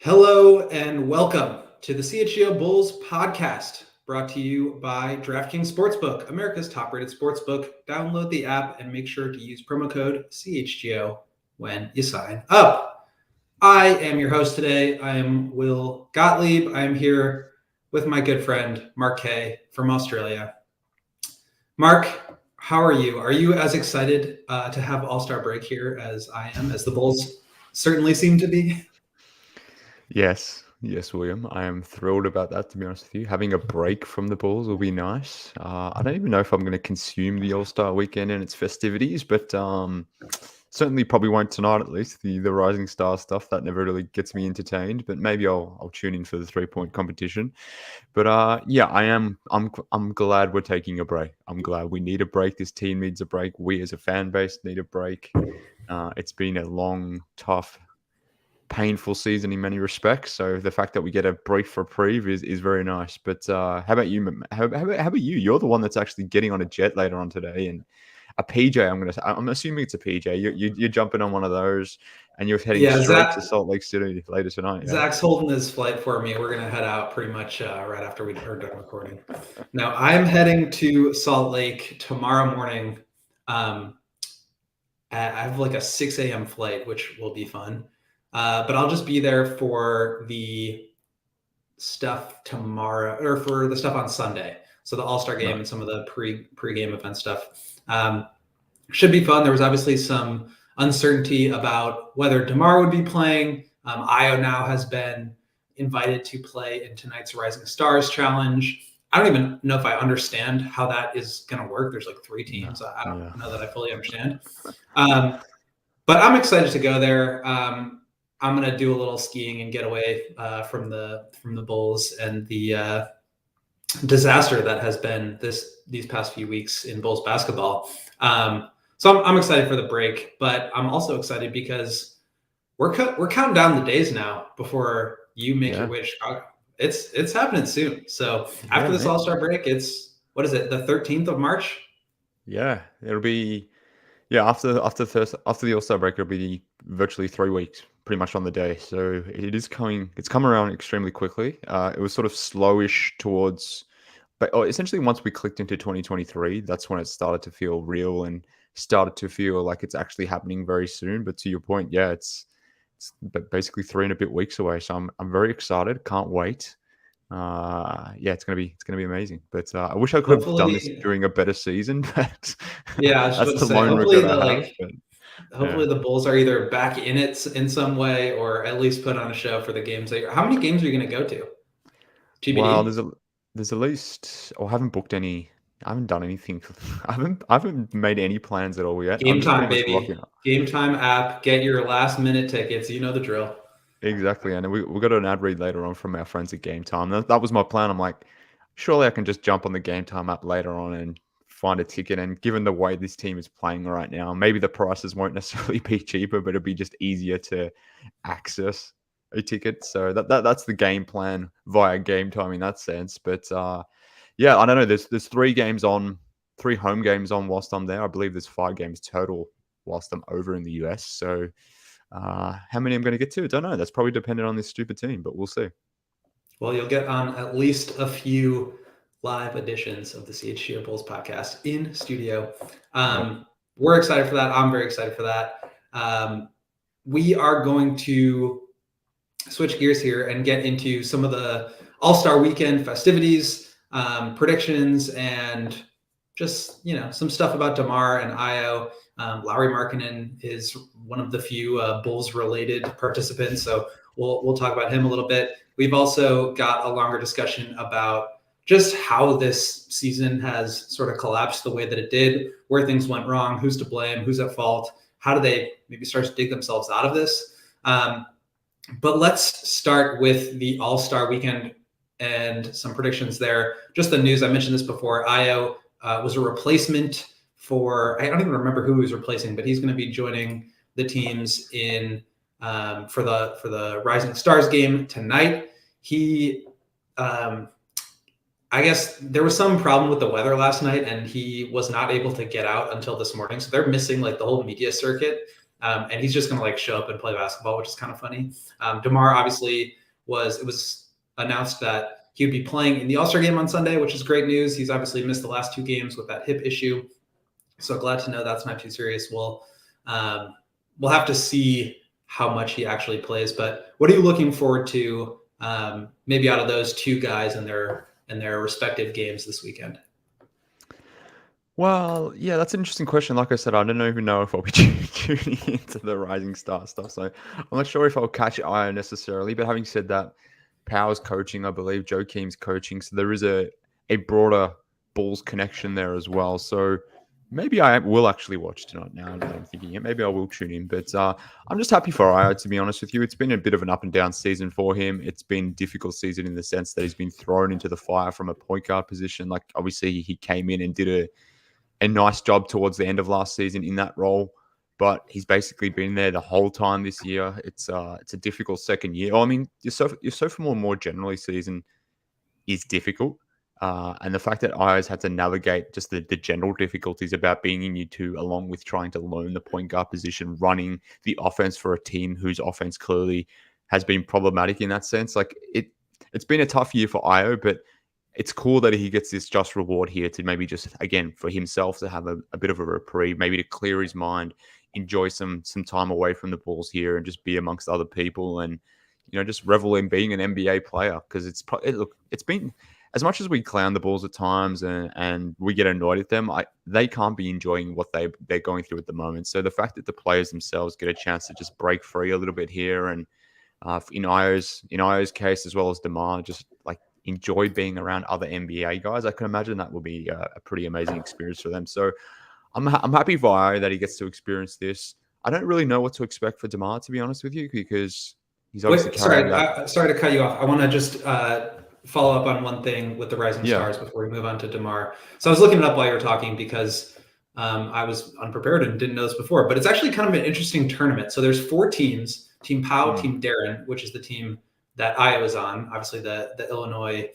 Hello and welcome to the CHGO Bulls podcast, brought to you by DraftKings Sportsbook, America's top-rated sportsbook. Download the app and make sure to use promo code CHGO when you sign up. I am your host today. I am Will Gottlieb. I am here with my good friend, Mark Kay from Australia. Mark, how are you? Are you as excited to have All-Star break here as I am, as the Bulls certainly seem to be? Yes, William. I am thrilled about that, to be honest with you. Having a break from the Bulls will be nice. I don't even know if I'm going to consume the All-Star weekend and its festivities, but certainly probably won't tonight at least. The Rising Star stuff, that never really gets me entertained, but maybe I'll tune in for the three-point competition. But yeah, I'm glad we're taking a break. I'm glad we need a break. This team needs a break. We as a fan base need a break. It's been a long, tough, painful season in many respects. So the fact that we get a brief reprieve is very nice. But how about you? How about you? You're the one that's actually getting on a jet later on today, and a PJ. I'm assuming it's a PJ. You're jumping on one of those, and you're heading straight to Salt Lake City later tonight. Zach's holding his flight for me. We're gonna head out pretty much right after we are done recording. Now I'm heading to Salt Lake tomorrow morning. I have like a 6 a.m. flight, which will be fun. But I'll just be there for the stuff tomorrow, or for the stuff on Sunday. So the All-Star game and some of the pre-game event stuff. Should be fun. There was obviously some uncertainty about whether DeMar would be playing. Io now has been invited to play in tonight's Rising Stars Challenge. I don't even know if I understand how that is going to work. There's like 3 teams. I don't know that I fully understand. But I'm excited to go there. I'm going to do a little skiing and get away from the Bulls and the disaster that has been these past few weeks in Bulls basketball. So I'm excited for the break, but I'm also excited because we're counting down the days now before you make your way to Chicago. It's happening soon. So after this All-Star break, it's, what is it, the 13th of March? Yeah, it'll be after the All-Star break, it'll be virtually 3 weeks, pretty much on the day. So it's come around extremely quickly. It was sort of slowish towards, but essentially once we clicked into 2023, that's when it started to feel real and started to feel like it's actually happening very soon. But to your point, it's basically 3 and a bit weeks away. So I'm very excited. Can't wait. It's gonna be amazing. But I wish I could have done this during a better season. But yeah, that's the lone regret I have. Hopefully the Bulls are either back in it in some way or at least put on a show for the games. How many games are you going to go to? TBD? Well, there's at least, I haven't booked any. I haven't done anything. I haven't made any plans at all yet. Game time, baby. Game time app. Get your last minute tickets. You know the drill. Exactly. And we got an ad read later on from our friends at Game Time. That was my plan. I'm like, surely I can just jump on the Game Time app later on and find a ticket. And given the way this team is playing right now, maybe the prices won't necessarily be cheaper, but it'll be just easier to access a ticket. So that's the game plan via Game Time in that sense. But I don't know. There's 3 home games on whilst I'm there. I believe there's 5 games total whilst I'm over in the US. So how many I'm going to get to, I don't know. That's probably dependent on this stupid team, but we'll see. Well, you'll get on at least a few live editions of the CHGO Bulls podcast in studio. We're excited for that. I'm very excited for that. We are going to switch gears here and get into some of the All-Star weekend festivities, predictions, and just, some stuff about DeMar and Io. Lauri Markkanen is one of the few Bulls-related participants, so we'll talk about him a little bit. We've also got a longer discussion about just how this season has sort of collapsed the way that it did, where things went wrong, who's to blame, who's at fault, how do they maybe start to dig themselves out of this. But let's start with the All-Star weekend and some predictions there. Just the news, I mentioned this before, Io was a replacement for, I don't even remember who he was replacing, but he's going to be joining the teams in for the Rising Stars game tonight. He, I guess there was some problem with the weather last night, and he was not able to get out until this morning. So they're missing like the whole media circuit, and he's just going to like show up and play basketball, which is kind of funny. DeMar obviously it was announced that he would be playing in the All-Star game on Sunday, which is great news. He's obviously missed the last 2 games with that hip issue. So glad to know that's not too serious. We'll have to see how much he actually plays. But what are you looking forward to maybe out of those 2 guys in their respective games this weekend? Well, yeah, that's an interesting question. Like I said, I don't even know if I'll be tuning into the Rising Star stuff, so I'm not sure if I'll catch Io necessarily. But having said that, Power's coaching, I believe, Joakim's coaching, so there is a broader Bulls connection there as well. So maybe I will actually watch tonight. Now that I'm thinking it, maybe I will tune in. But I'm just happy for Io, to be honest with you. It's been a bit of an up and down season for him. It's been a difficult season in the sense that he's been thrown into the fire from a point guard position. Like obviously he came in and did a nice job towards the end of last season in that role, but he's basically been there the whole time this year. It's a difficult second year. I mean, your sophomore more generally season is difficult, and the fact that Io's had to navigate just the general difficulties about being in year 2, along with trying to learn the point guard position, running the offense for a team whose offense clearly has been problematic in that sense. Like it's been a tough year for Io, but it's cool that he gets this just reward here to maybe just, again, for himself to have a bit of a reprieve, maybe to clear his mind, enjoy some time away from the Bulls here and just be amongst other people and, just revel in being an NBA player. Because it's been, as much as we clown the Bulls at times and we get annoyed at them, they can't be enjoying what they're going through at the moment. So the fact that the players themselves get a chance to just break free a little bit here and in Io's case, as well as DeMar, just like enjoy being around other NBA guys, I can imagine that will be a pretty amazing experience for them. So I'm happy for Io that he gets to experience this. I don't really know what to expect for DeMar, to be honest with you, because he's obviously carrying that. Sorry to cut you off. I want to just follow up on one thing with the Rising Stars before we move on to DeMar. So I was looking it up while you were talking because I was unprepared and didn't know this before, but it's actually kind of an interesting tournament. So there's 4 teams: Team Pau, Team Darren, which is the team that Io is on, obviously the Illinois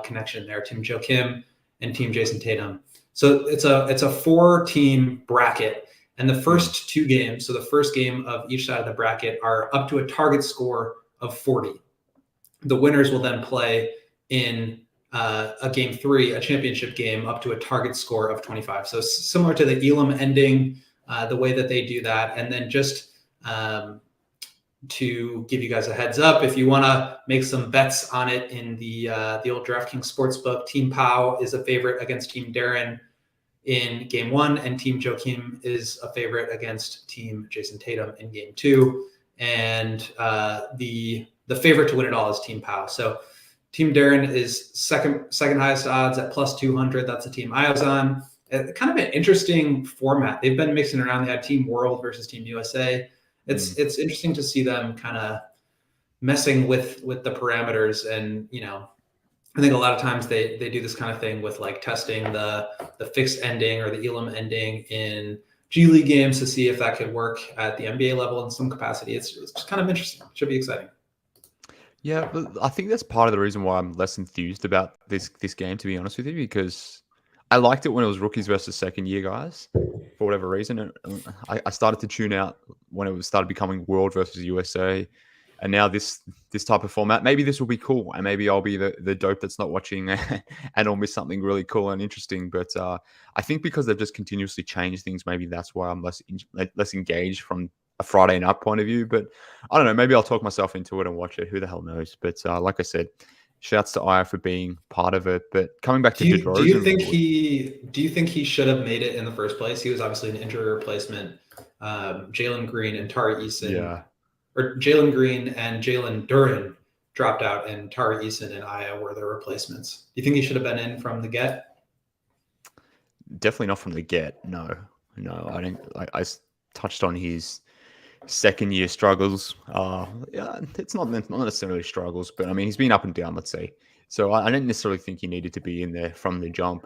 connection there, Team Joakim and Team Jason Tatum. So it's a 4-team bracket, and the first 2 games, so the first game of each side of the bracket, are up to a target score of 40. The winners will then play in a game 3, a championship game, up to a target score of 25. So similar to the Elam ending, the way that they do that, and then just to give you guys a heads up, if you want to make some bets on it in the old DraftKings Sportsbook, Team Pau is a favorite against Team Darren in game 1, and Team Joakim is a favorite against Team Jason Tatum in game 2. And the favorite to win it all is Team Pau. So Team Darren is second highest odds at plus 200. That's the team Io's on. Kind of an interesting format. They've been mixing around. They had Team World versus Team USA. It's interesting to see them kind of messing with the parameters, and I think a lot of times they do this kind of thing with like testing the fixed ending or the Elam ending in G League games to see if that could work at the NBA level in some capacity. It's just kind of interesting. Should be exciting. Yeah, but I think that's part of the reason why I'm less enthused about this game, to be honest with you, because I liked it when it was rookies versus second year guys for whatever reason. And I started to tune out when it started becoming World versus USA. And now this type of format, maybe this will be cool, and maybe I'll be the dope that's not watching and I'll miss something really cool and interesting. But I think because they've just continuously changed things, maybe that's why I'm less engaged from a Friday night point of view. But I don't know, maybe I'll talk myself into it and watch it. Who the hell knows? But like I said, shouts to Aya for being part of it. But coming back to DeRozan, do you think he should have made it in the first place? He was obviously an injury replacement. Jalen Green and Tari Eason. Yeah. Or Jalen Green and Jalen Duren dropped out, and Tari Eason and Aya were their replacements. Do you think he should have been in from the get? Definitely not from the get. No, I don't. I touched on his second year struggles. Yeah, it's not necessarily struggles, but I mean he's been up and down. Let's say. So I don't necessarily think he needed to be in there from the jump.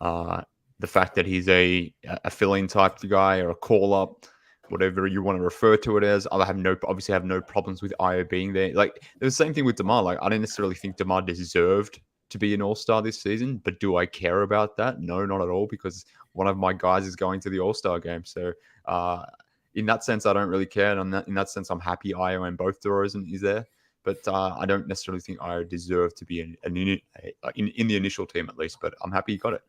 Uh, the fact that he's a fill-in type guy or a call-up, whatever you want to refer to it as, I obviously have no problems with Io being there. Like the same thing with Demar. Like I don't necessarily think Demar deserved to be an All-Star this season, but do I care about that? No, not at all, because one of my guys is going to the All-Star game. So in that sense, I don't really care. And in that sense, I'm happy Io and both DeRozan is there. But I don't necessarily think Io deserved to be in the initial team at least. But I'm happy he got it.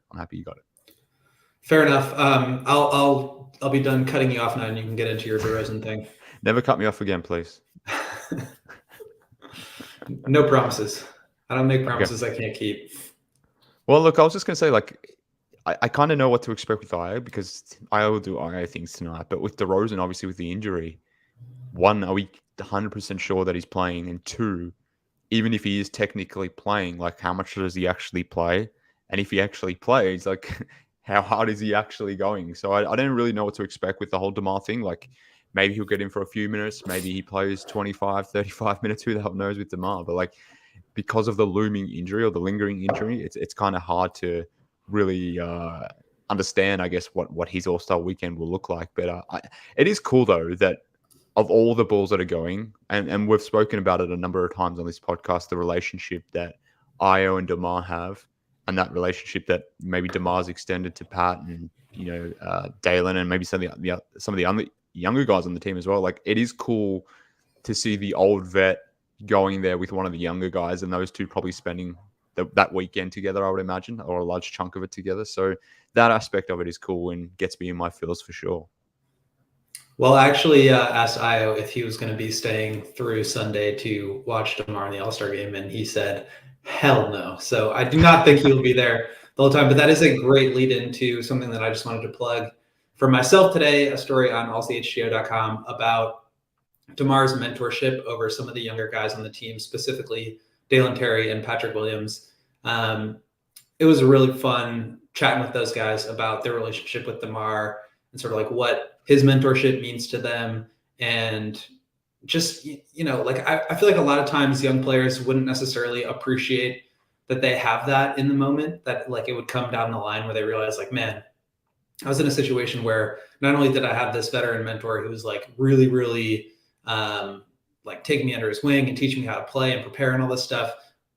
Fair enough. I'll be done cutting you off now, and you can get into your DeRozan thing. Never cut me off again, please. No promises. I don't make promises I can't keep. Well, look, I was just going to say, like, I kind of know what to expect with Io because Io will do Io things tonight. But with DeRozan, obviously, with the injury, one, are we 100% sure that he's playing? And two, even if he is technically playing, like, how much does he actually play? And if he actually plays, like, how hard is he actually going? So I don't really know what to expect with the whole DeMar thing. Like, maybe he'll get in for a few minutes. Maybe he plays 25, 35 minutes. Who the hell knows with DeMar? But, like, because of the looming injury or the lingering injury, it's kind of hard to really understand, I guess, what his All-Star weekend will look like. But it is cool, though, that of all the Bulls that are going, and we've spoken about it a number of times on this podcast, the relationship that Io and DeMar have, and that relationship that maybe DeMar's extended to Pat and, Dalen and maybe some of the younger guys on the team as well. Like, it is cool to see the old vet going there with one of the younger guys, and those two probably spending that weekend together, I would imagine, or a large chunk of it together. So that aspect of it is cool and gets me in my feels for sure. Well, I actually asked Io if he was going to be staying through Sunday to watch DeMar in the All-Star game, and he said, hell no. So I do not think he'll be there the whole time, but that is a great lead into something that I just wanted to plug for myself today, a story on allchgo.com about DeMar's mentorship over some of the younger guys on the team, specifically Dalen Terry and Patrick Williams. It was really fun chatting with those guys about their relationship with DeMar and sort of like what his mentorship means to them. And just, like I feel like a lot of times young players wouldn't necessarily appreciate that they have that in the moment, that like it would come down the line where they realize like, man, I was in a situation where not only did I have this veteran mentor who was like really, really like taking me under his wing and teaching me how to play and prepare and all this stuff,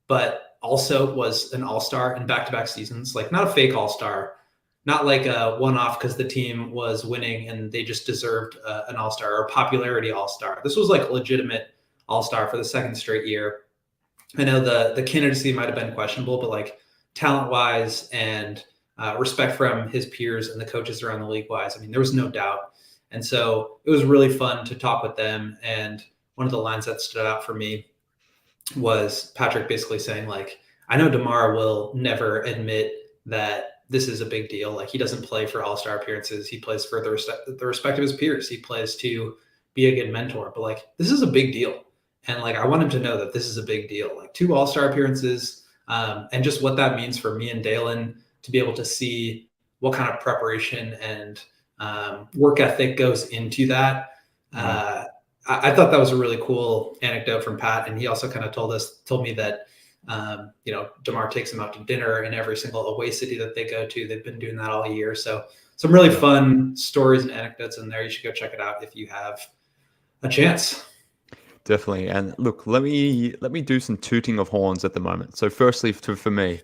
but also was an all-star in back-to-back seasons, like not a fake all-star, not like a one-off because the team was winning and they just deserved an all-star or a popularity all-star. This was like a legitimate all-star for the second straight year. I know the candidacy might have been questionable, but like talent-wise and respect from his peers and the coaches around the league-wise, I mean, there was no doubt. And so it was really fun to talk with them. And one of the lines that stood out for me was Patrick basically saying, like, I know DeMar will never admit that this is a big deal. Like, he doesn't play for all-star appearances. He plays for the respect of his peers. He plays to be a good mentor. But, like, this is a big deal. And, like, I want him to know that this is a big deal. Like, 2 all-star appearances and just what that means for me and Dalen to be able to see what kind of preparation and work ethic goes into that. I thought that was a really cool anecdote from Pat. And he also kind of told me that, DeMar takes him out to dinner in every single away city that they go to. They've been doing that all year. So some really fun stories and anecdotes in there. You should go check it out if you have a chance. Definitely. And look, let me do some tooting of horns at the moment. So firstly, for me,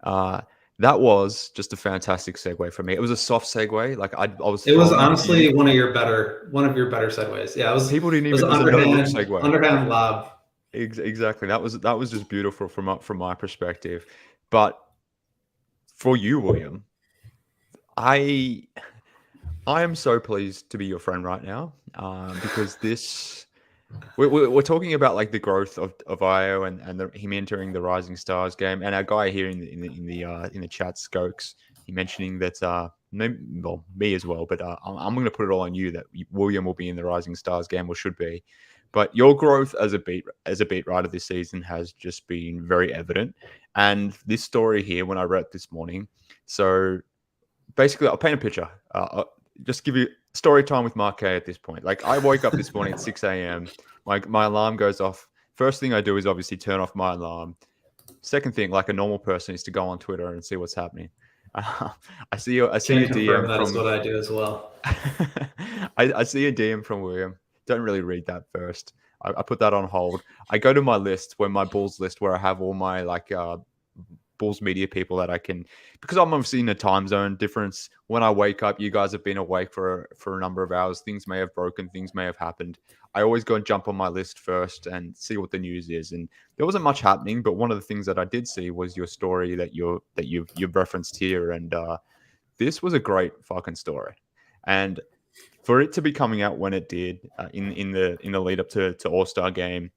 that was just a fantastic segue for me. It was a soft segue. Like I was. It was honestly one of your better segues. Yeah, it was. People didn't It was even. It was a no-look segue. Underhand lob. Exactly. That was just beautiful from my perspective. But for you, William, I am so pleased to be your friend right now because this. We're talking about like the growth of Io and him entering the Rising Stars game, and our guy here in the chat, Skokes, he mentioning that me as well, but I'm going to put it all on you that William will be in the Rising Stars game or should be. But your growth as a beat writer this season has just been very evident. And this story here, when I read it this morning, so basically, I'll paint a picture. I'll just give you story time with Mark K at this point. Like, I woke up this morning at 6 a.m. My alarm goes off. First thing I do is obviously turn off my alarm. Second thing, like a normal person, is to go on Twitter and see what's happening. I see Can a confirm DM that is from what I do as well. I see a DM from William. Don't really read that first. I put that on hold. I go to my list, where my Bulls list, where I have all my Bulls media people that I can, because I'm obviously in a time zone difference. When I wake up, you guys have been awake for a number of hours. Things may have broken, things may have happened. I always go and jump on my list first and see what the news is. And there wasn't much happening, but one of the things that I did see was your story that you've referenced here, and this was a great fucking story. And for it to be coming out when it did, in the lead up to All Star Game,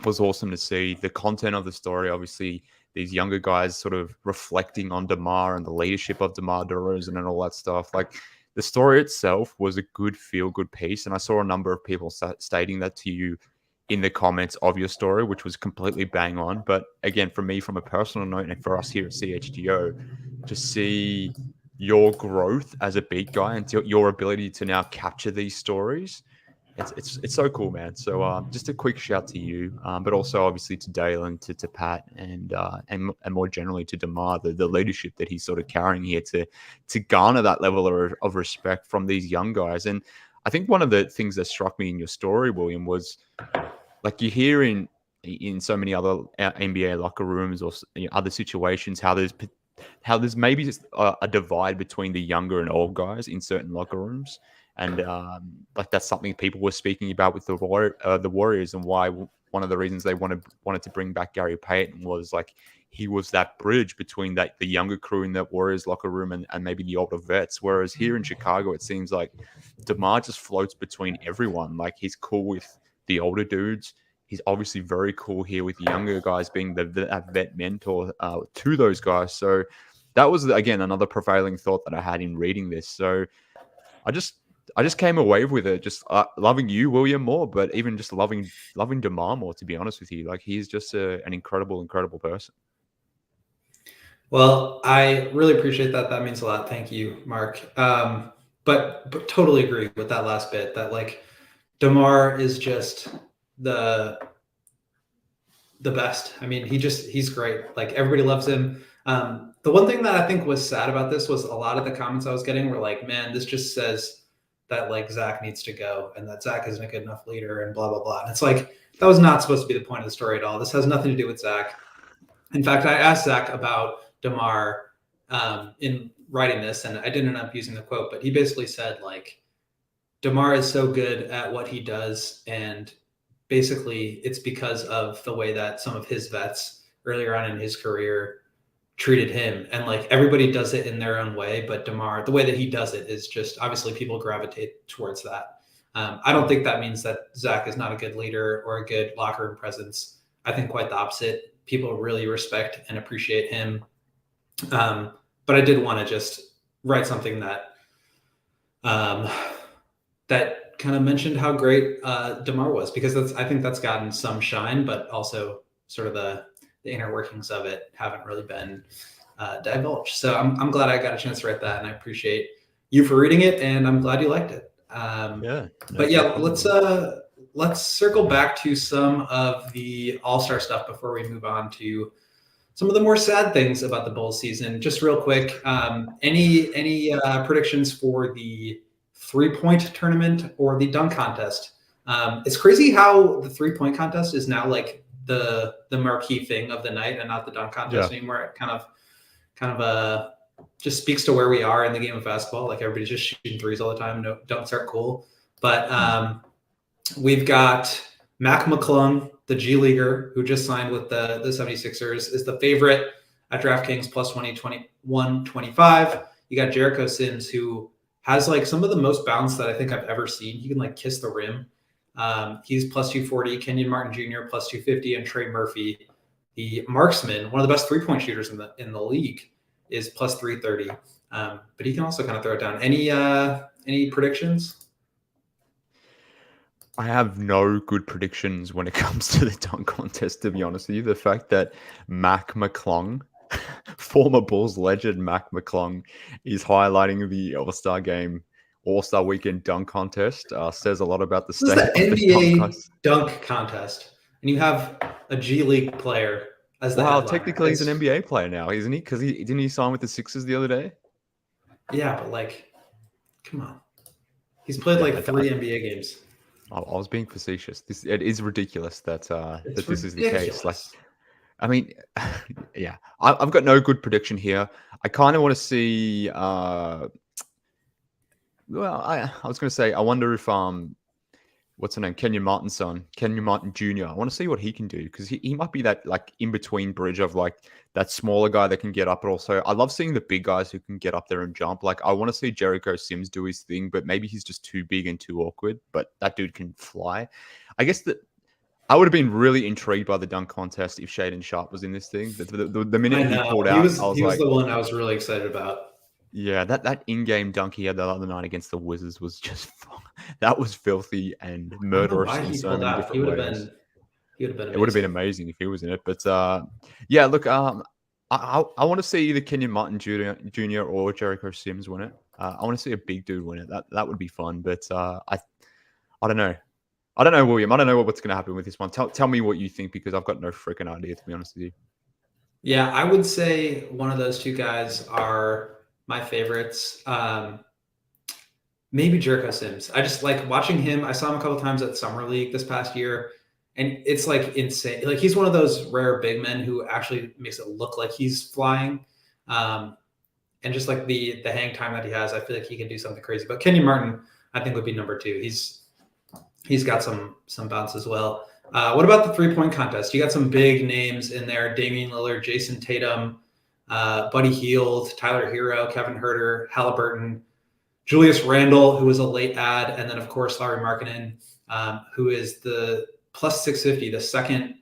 was awesome to see. The content of the story, obviously, these younger guys sort of reflecting on DeMar and the leadership of DeMar DeRozan and all that stuff. Like, the story itself was a good feel-good piece, and I saw a number of people stating that to you in the comments of your story, which was completely bang on. But again, for me, from a personal note, and for us here at CHGO, to see your growth as a beat guy and your ability to now capture these stories, it's so cool, man. So just a quick shout to you, but also obviously to Dale and to Pat and more generally to DeMar, the leadership that he's sort of carrying here to garner that level of respect from these young guys. And I think one of the things that struck me in your story, William, was like, you hear in so many other NBA locker rooms or other situations how there's maybe just a divide between the younger and old guys in certain locker rooms. And like, that's something people were speaking about with the Warriors, and why one of the reasons they wanted to bring back Gary Payton was, like, he was that bridge between the younger crew in the Warriors locker room and maybe the older vets. Whereas here in Chicago, it seems like DeMar just floats between everyone. Like, he's cool with the older dudes. He's obviously very cool here with the younger guys, being that vet mentor to those guys. So that was, again, another prevailing thought that I had in reading this. So I just came away with it, just loving you, William, more, but even just loving DeMar more, to be honest with you. Like, he's just an incredible person. Well, I really appreciate that. That means a lot. Thank you, Mark. But totally agree with that last bit, that like DeMar is just the best. I mean, he's great. Like, everybody loves him. The one thing that I think was sad about this was a lot of the comments I was getting were like, man, this just says that like Zach needs to go and that Zach isn't a good enough leader and blah, blah, blah. And it's like, that was not supposed to be the point of the story at all. This has nothing to do with Zach. In fact, I asked Zach about DeMar in writing this, and I didn't end up using the quote, but he basically said, like, DeMar is so good at what he does, and basically it's because of the way that some of his vets earlier on in his career treated him. And like, everybody does it in their own way, but DeMar, the way that he does it is just, obviously people gravitate towards that. I don't think that means that Zach is not a good leader or a good locker room presence. I think quite the opposite. People really respect and appreciate him. But I did want to just write something that that kind of mentioned how great DeMar was, because I think that's gotten some shine, but also sort of the inner workings of it haven't really been divulged. So I'm glad I got a chance to write that, and I appreciate you for reading it, and I'm glad you liked it. But yeah, let's circle back to some of the All-Star stuff before we move on to some of the more sad things about the Bulls season. Just real quick, any predictions for the 3-point tournament or the dunk contest? It's crazy how the 3-point contest is now like the marquee thing of the night and not the dunk contest anymore. It kind of just speaks to where we are in the game of basketball. Like, everybody's just shooting threes all the time. No, dunks aren't cool. But we've got Mac McClung, the G Leaguer, who just signed with the 76ers, is the favorite at DraftKings plus 125. You got Jericho Sims, who has like some of the most bounce that I think I've ever seen. He can like kiss the rim. He's plus 240. Kenyon Martin Jr. plus 250, and Trey Murphy, the marksman, one of the best 3-point shooters in the league, is plus 330. But he can also kind of throw it down. Any predictions? I have no good predictions when it comes to the dunk contest, to be honest with you. The fact that Mac McClung, former Bulls legend Mac McClung, is highlighting the All-Star Weekend dunk contest says a lot about the This is state the of the dunk NBA contest. dunk contest, and you have a G League player as the Wow, headliner. technically he's an It's NBA player now, isn't he? Because he didn't he sign with the Sixers the other day? yeah, but like, come on, he's played Yeah, like 3 NBA games. I was being facetious. It is ridiculous that It's that this is the case. Like, ridiculous. I mean, yeah, I've got no good prediction here. I kind of want to see. Well, I was going to say, I wonder if what's her name, Kenyon Martin's son, Kenyon Martin Jr. I want to see what he can do because he might be that like in between bridge of like that smaller guy that can get up, but also I love seeing the big guys who can get up there and jump. Like I want to see Jericho Sims do his thing, but maybe he's just too big and too awkward. But that dude can fly. I guess that I would have been really intrigued by the dunk contest if Shaden Sharp was in this thing. The minute I he know pulled out, I was he was like, the one I was really excited about. yeah, that in-game dunk he had the other night against the Wizards was just that was filthy and I don't know murderous why in he so pulled many out. different ways. He would have been It would have been amazing. amazing if he was in it, but yeah, look, I want to see either Kenyon Martin Jr. or Jericho Sims win it. I want to see a big dude win it. That would be fun, but I don't know. I don't know, William. I don't know what's going to happen with this one. Tell me what you think because I've got no freaking idea, to be honest with you. Yeah, I would say one of those two guys are my favorites. Maybe Jericho Sims. I just like watching him. I saw him a couple times at Summer League this past year, and it's like insane. Like he's one of those rare big men who actually makes it look like he's flying. Um, and just like the hang time that he has, I feel like he can do something crazy. But Kenyon Martin, I think, would be number two. He's got some bounce as well. What about the 3 point contest? You got some big names in there: Damian Lillard, Jason Tatum, Buddy Hield, Tyler Hero, Kevin Herter, Halliburton, Julius Randle, who was a late ad, and then of course Larry Markkinen, who is the plus 650, the second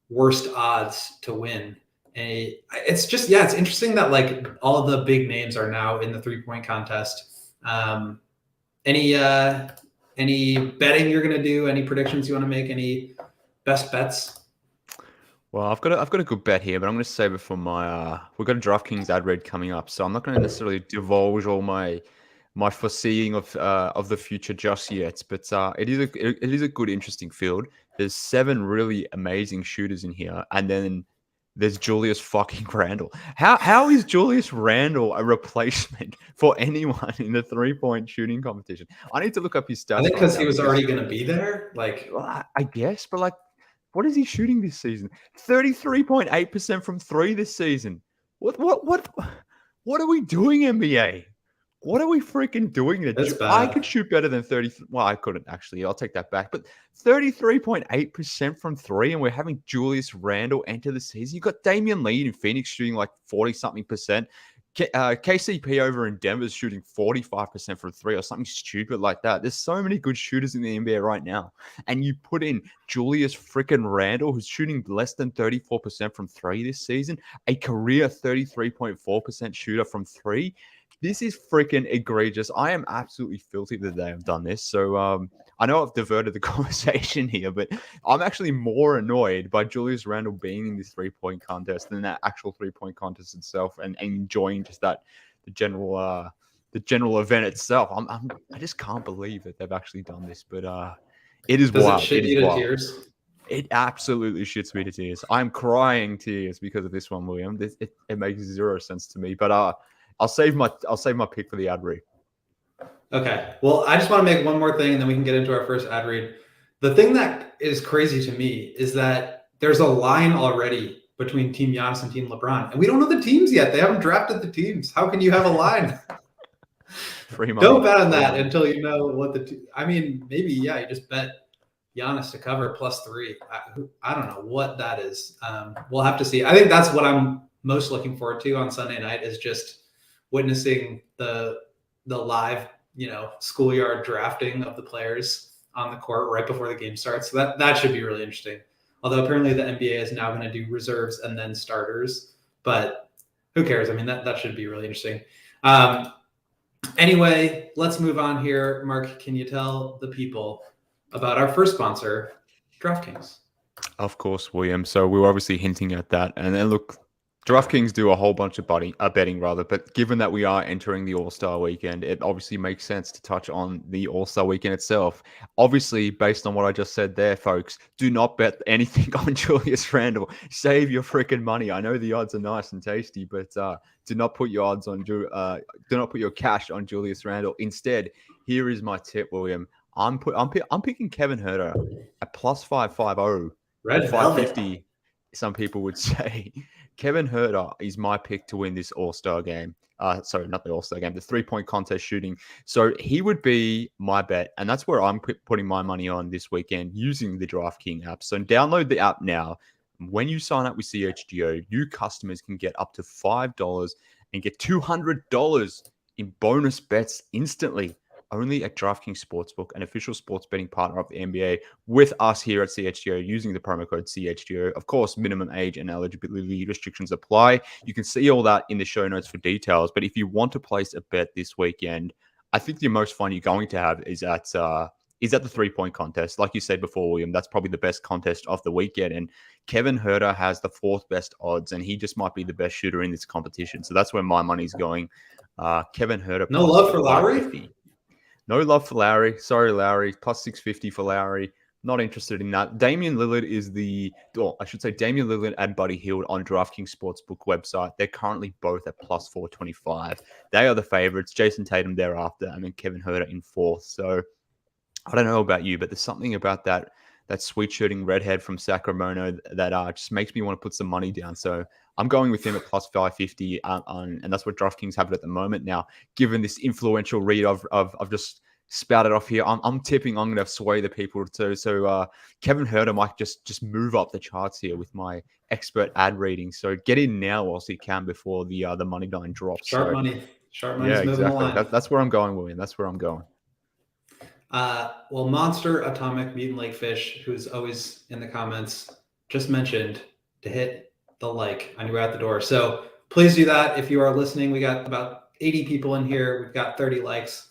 worst odds to win. And it's just it's interesting that like all of the big names are now in the 3 point contest. Any any betting you're gonna do? Any predictions you want to make? Any best bets? Well, I've got a good bet here, but I'm going to save it for my. We've got a DraftKings ad read coming up, so I'm not going to necessarily divulge all my foreseeing of the future just yet. But it is a good, interesting field. There's 7 really amazing shooters in here, and then there's Julius fucking Randle. How is Julius Randle a replacement for anyone in the 3 point shooting competition? I need to look up his I stats think right because now he was because already gonna be there. Like well, I guess, but like, what is he shooting this season? 33.8% from three this season. What are we doing, NBA? What are we freaking doing? it's I bad. could shoot better than 30. Well, I couldn't actually. I'll take that back. But 33.8% from three, and we're having Julius Randle enter the season. You've got Damian Lee in Phoenix shooting like 40 something percent. KCP over in Denver is shooting 45% from three or something stupid like that. There's so many good shooters in the NBA right now. And you put in Julius freaking Randle, who's shooting less than 34% from three this season, a career 33.4% shooter from three. This is freaking egregious. I am absolutely filthy that they have done this. So I know I've diverted the conversation here, but I'm actually more annoyed by Julius Randle being in this 3 point contest than that actual 3 point contest itself, and enjoying just that the general event itself. I just can't believe that they've actually done this, but it is Does it wild. shit It is you to wild. tears? It absolutely shits me to tears. I'm crying tears because of this one, William. It makes zero sense to me. But I'll save my pick for the ad read. Okay. Well, I just want to make one more thing and then we can get into our first ad read. The thing that is crazy to me is that there's a line already between Team Giannis and Team LeBron. And we don't know the teams yet. They haven't drafted the teams. How can you have a line? Free money. Don't bet on Free that money. until you know what I mean, maybe, yeah, you just bet Giannis to cover +3. I don't know what that is. We'll have to see. I think that's what I'm most looking forward to on Sunday night is just witnessing the live, schoolyard drafting of the players on the court right before the game starts. So that should be really interesting. Although apparently the NBA is now going to do reserves and then starters, but who cares? I mean, that should be really interesting. Anyway, let's move on here. Mark, can you tell the people about our first sponsor, DraftKings. Of course, William. So we were obviously hinting at that. And then look, DraftKings do a whole bunch of betting rather, but given that we are entering the All-Star weekend, it obviously makes sense to touch on the All-Star weekend itself. Obviously, based on what I just said there, folks, do not bet anything on Julius Randle. Save your freaking money. I know the odds are nice and tasty, but do not put your odds on do not put your cash on Julius Randle. Instead, here is my tip, William. I'm picking Kevin Herter at plus 550 or Red Velvet. 550. Some people would say. Kevin Herter is my pick to win this All-Star game. Sorry, not the All-Star game, the three-point contest shooting. So he would be my bet, and that's where I'm putting my money on this weekend using the DraftKings app. So download the app now. When you sign up with CHGO, new customers can get up to $5 and get $200 in bonus bets instantly. Only at DraftKings Sportsbook, an official sports betting partner of the NBA, with us here at CHGO using the promo code CHGO. Of course, minimum age and eligibility restrictions apply. You can see all that in the show notes for details. But if you want to place a bet this weekend, I think the most fun you're going to have is at the three-point contest. Like you said before, William, that's probably the best contest of the weekend. And Kevin Herter has the fourth best odds, and he just might be the best shooter in this competition. So that's where my money's going. Kevin Herter No plus love for Lowry? 550. No love for Lowry. Sorry, Lowry. Plus 650 for Lowry. Not interested in that. Damian Lillard Damian Lillard and Buddy Hield on DraftKings Sportsbook website. They're currently both at plus 425. They are the favorites. Jason Tatum thereafter, and then Kevin Herter in fourth. So I don't know about you, but there's something about that sweet shooting redhead from Sacramento that just makes me want to put some money down. So I'm going with him at plus 550, and that's what DraftKings have it at the moment. Now, given this influential read I've just spouted off here, I'm tipping I'm going to sway the people too. So Kevin Herter might just move up the charts here with my expert ad reading. So get in now whilst you can before the money line drops. Sharp So, money. Sharp yeah, money's moving the exactly. line. That's where I'm going, William. That's where I'm going. Well, Monster Atomic Mutant Lakefish, who's always in the comments, just mentioned to hit the like on your way out the door. So please do that if you are listening. We got about 80 people in here. We've got 30 likes.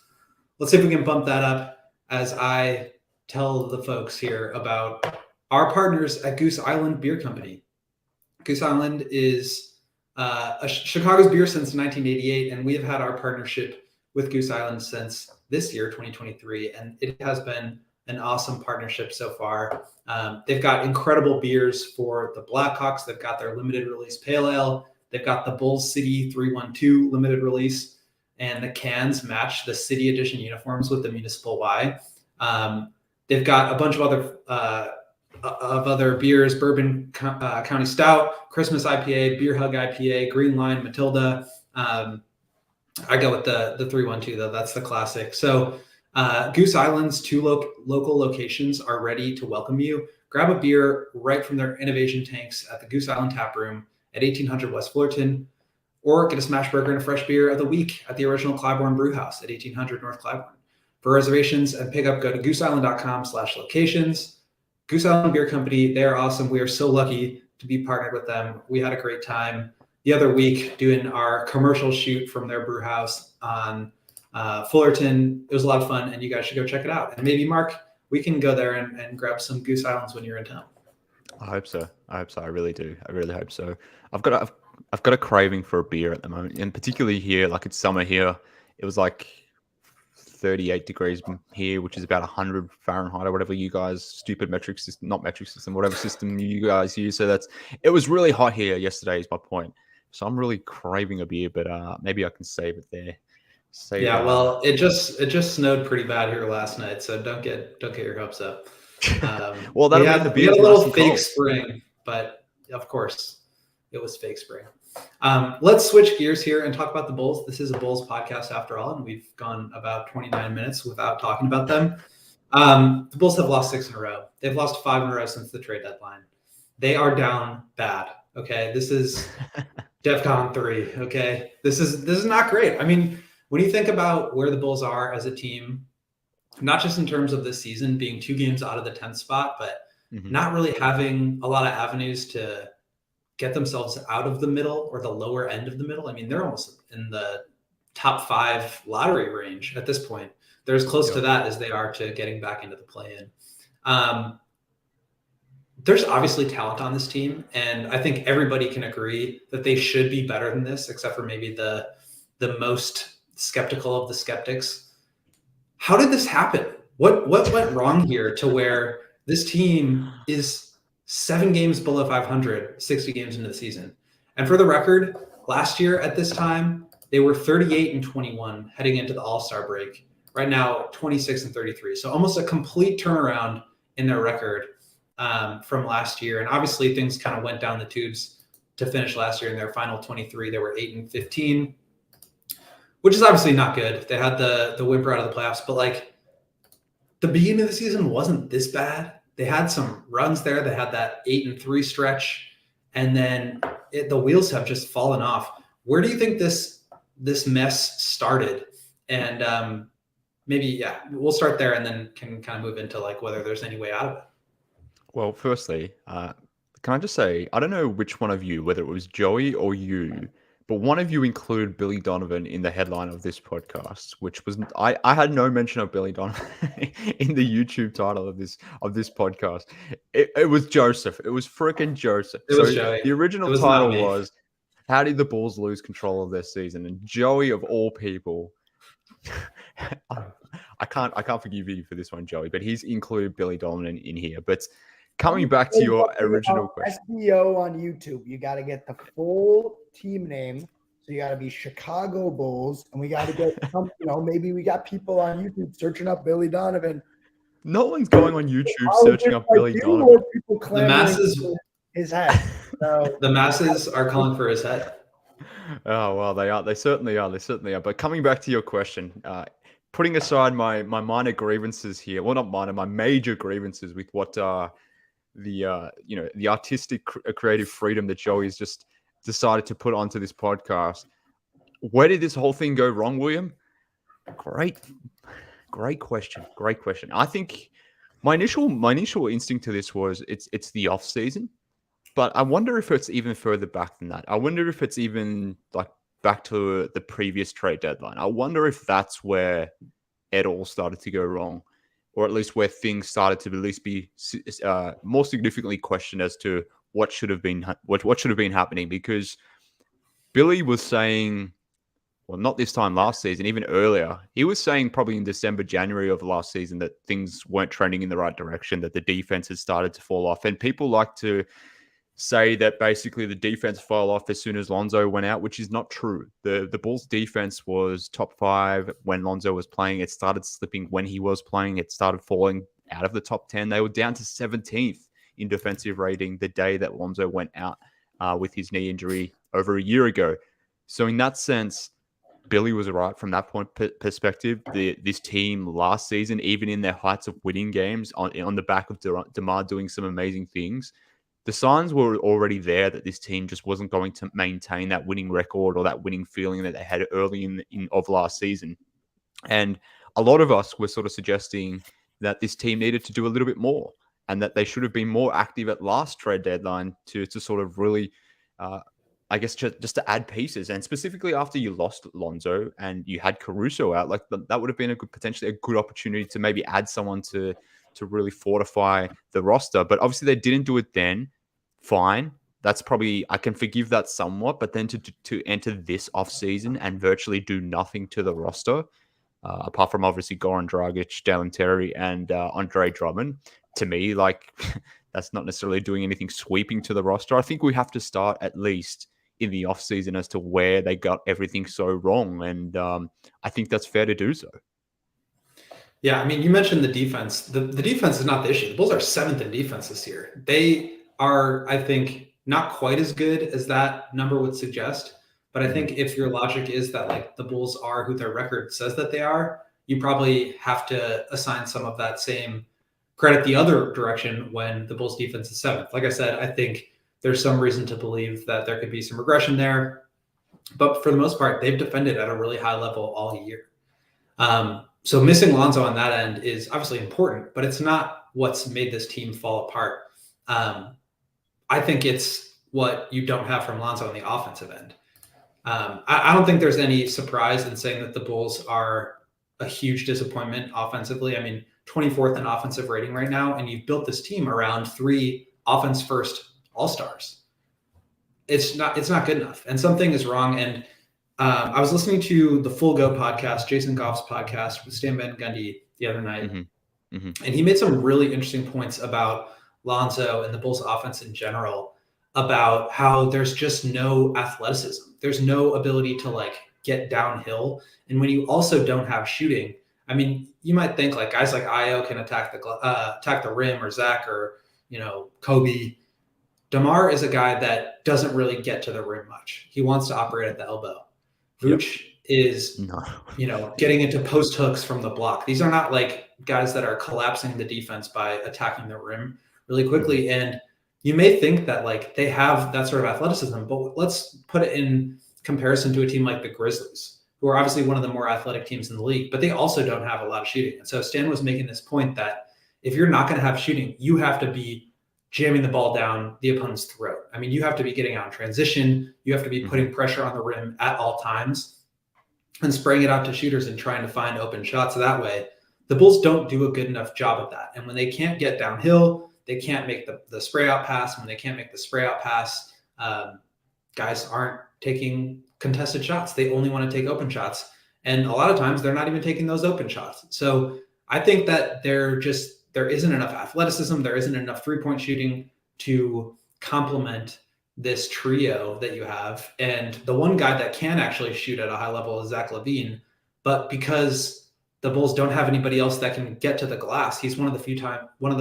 Let's see if we can bump that up as I tell the folks here about our partners at Goose Island Beer Company. Goose Island is Chicago's beer since 1988, and we have had our partnership with Goose Island since this year, 2023, and it has been an awesome partnership so far. They've got incredible beers for the Blackhawks. They've got their limited release pale ale. They've got the Bulls City 312 limited release, and the cans match the City Edition uniforms with the Municipal Y. They've got a bunch of other beers: Bourbon County Stout, Christmas IPA, Beer Hug IPA, Green Line, Matilda. I go with the 312 though. That's the classic. So Goose Island's two local locations are ready to welcome you. Grab a beer right from their innovation tanks at the Goose Island Tap Room at 1800 West Fullerton, or get a smash burger and a fresh beer of the week at the original Clybourne Brew House at 1800 North Clybourne. For reservations and pickup, go to gooseisland.com/locations. Goose Island Beer Company, they're awesome. We are so lucky to be partnered with them. We had a great time the other week doing our commercial shoot from their brew house on Fullerton. It was a lot of fun, and you guys should go check it out. And maybe, Mark, we can go there and grab some Goose Islands when you're in town. I hope so. I really do. I really hope so. I've got a craving for a beer at the moment, and particularly here, like it's summer here. It was like 38 degrees here, which is about 100 Fahrenheit or whatever you guys, stupid metric system, not metric system, whatever system you guys use. So it was really hot here yesterday is my point. So I'm really craving a beer, but maybe I can save it there. Well, it just snowed pretty bad here last night, so don't get your hopes up. Well, we had a little fake spring, but of course it was fake spring. Let's switch gears here and talk about the Bulls. This is a Bulls podcast after all, and we've gone about 29 minutes without talking about them. The Bulls have lost 6 in a row. They've lost 5 in a row since the trade deadline. They are down bad. Okay, this is DEFCON 3. Okay, this is not great. I mean, when you think about where the Bulls are as a team, not just in terms of this season being 2 games out of the 10th spot, but not really having a lot of avenues to get themselves out of the middle or the lower end of the middle. I mean, they're almost in the top 5 lottery range at this point. They're as close to that as they are to getting back into the play-in. There's obviously talent on this team, and I think everybody can agree that they should be better than this, except for maybe the most skeptical of the skeptics. How did this happen? What went wrong here to where this team is 7 games below 500, 60 games into the season? And for the record, last year at this time, they were 38-21 heading into the All-Star break. Right now, 26-33. So almost a complete turnaround in their record from last year. And obviously things kind of went down the tubes to finish last year in their final 23. They were 8-15, which is obviously not good. They had the whimper out of the playoffs, but like the beginning of the season wasn't this bad. They had some runs there. They had that 8-3 stretch, and then the wheels have just fallen off. Where do you think this mess started? And maybe we'll start there, and then can kind of move into like whether there's any way out of it. Well, firstly, can I just say, I don't know which one of you, whether it was Joey or you, but one of you included Billy Donovan in the headline of this podcast, which was I had no mention of Billy Donovan in the YouTube title of this podcast. It was Joseph. It was freaking Joseph. It was Joey. The original title was "How did the Bulls lose control of their season?" And Joey, of all people, I can't forgive you for this one, Joey, but he's included Billy Donovan in here. But coming back to your original question. SGO on YouTube, you got to get the full team name. So you got to be Chicago Bulls, and we got to get some, maybe we got people on YouTube searching up Billy Donovan. No one's going on YouTube searching up Billy Donovan. The masses, his head. So, the masses are calling for his head. Oh, well, they are. They certainly are. They certainly are. But coming back to your question, putting aside my minor grievances here, well, not minor, my major grievances with what the artistic creative freedom that Joey's just decided to put onto this podcast. Where did this whole thing go wrong, William? Great question. I think my initial instinct to this was it's the off season, but I wonder if it's even further back than that. I wonder if it's even like back to the previous trade deadline. I wonder if that's where it all started to go wrong, or at least where things started to at least be more significantly questioned as to what should have been happening. Because Billy was saying, well, not this time last season, even earlier, he was saying probably in December, January of last season that things weren't trending in the right direction, that the defense had started to fall off. And people like to say that basically the defense fell off as soon as Lonzo went out, which is not true. The Bulls defense was top 5 when Lonzo was playing. It started slipping when he was playing. It started falling out of the top 10. They were down to 17th in defensive rating the day that Lonzo went out with his knee injury over a year ago. So in that sense, Billy was right from that point perspective. This team last season, even in their heights of winning games on the back of DeMar doing some amazing things, the signs were already there that this team just wasn't going to maintain that winning record or that winning feeling that they had early in last season. And a lot of us were sort of suggesting that this team needed to do a little bit more and that they should have been more active at last trade deadline to sort of really, I guess, just to add pieces. And specifically after you lost Lonzo and you had Caruso out, like that would have been potentially a good opportunity to maybe add someone to really fortify the roster. But obviously they didn't do it then. Fine. That's probably, I can forgive that somewhat, but then to enter this offseason and virtually do nothing to the roster, apart from obviously Goran Dragic, Dalen Terry, and Andre Drummond, to me, like, that's not necessarily doing anything sweeping to the roster. I think we have to start at least in the offseason as to where they got everything so wrong. And I think that's fair to do so. Yeah, I mean, you mentioned the defense. The defense is not the issue. The Bulls are 7th in defense this year. They are, I think, not quite as good as that number would suggest. But I think if your logic is that like the Bulls are who their record says that they are, you probably have to assign some of that same credit the other direction when the Bulls defense is 7th. Like I said, I think there's some reason to believe that there could be some regression there. But for the most part, they've defended at a really high level all year. So missing Lonzo on that end is obviously important, but it's not what's made this team fall apart. I think it's what you don't have from Lonzo on the offensive end. I don't think there's any surprise in saying that the Bulls are a huge disappointment offensively. I mean, 24th in offensive rating right now, and you've built this team around 3 offense first all-stars. It's not good enough, and something is wrong. And I was listening to the Full Go podcast, Jason Goff's podcast with Stan Van Gundy the other night, and he made some really interesting points about Lonzo and the Bulls offense in general, about how there's just no athleticism. There's no ability to like get downhill. And when you also don't have shooting, I mean, you might think like guys like Io can attack the rim, or Zach, or, you know, Kobe. DeMar is a guy that doesn't really get to the rim much. He wants to operate at the elbow. Vooch is, you know, getting into post hooks from the block. These are not like guys that are collapsing the defense by attacking the rim really quickly. And you may think that like they have that sort of athleticism, but let's put it in comparison to a team like the Grizzlies, who are obviously one of the more athletic teams in the league, but they also don't have a lot of shooting. And so Stan was making this point that if you're not going to have shooting, you have to be jamming the ball down the opponent's throat. I mean, you have to be getting out in transition. You have to be putting pressure on the rim at all times and spraying it out to shooters and trying to find open shots that way. The Bulls don't do a good enough job of that. And when they can't get downhill, they can't make the spray out pass. When they can't make the spray out pass, guys aren't taking contested shots. They only want to take open shots. And a lot of times they're not even taking those open shots. So I think that there isn't enough athleticism. There isn't enough three-point shooting to complement this trio that you have. And the one guy that can actually shoot at a high level is Zach LaVine. But because the Bulls don't have anybody else that can get to the glass, he's one of the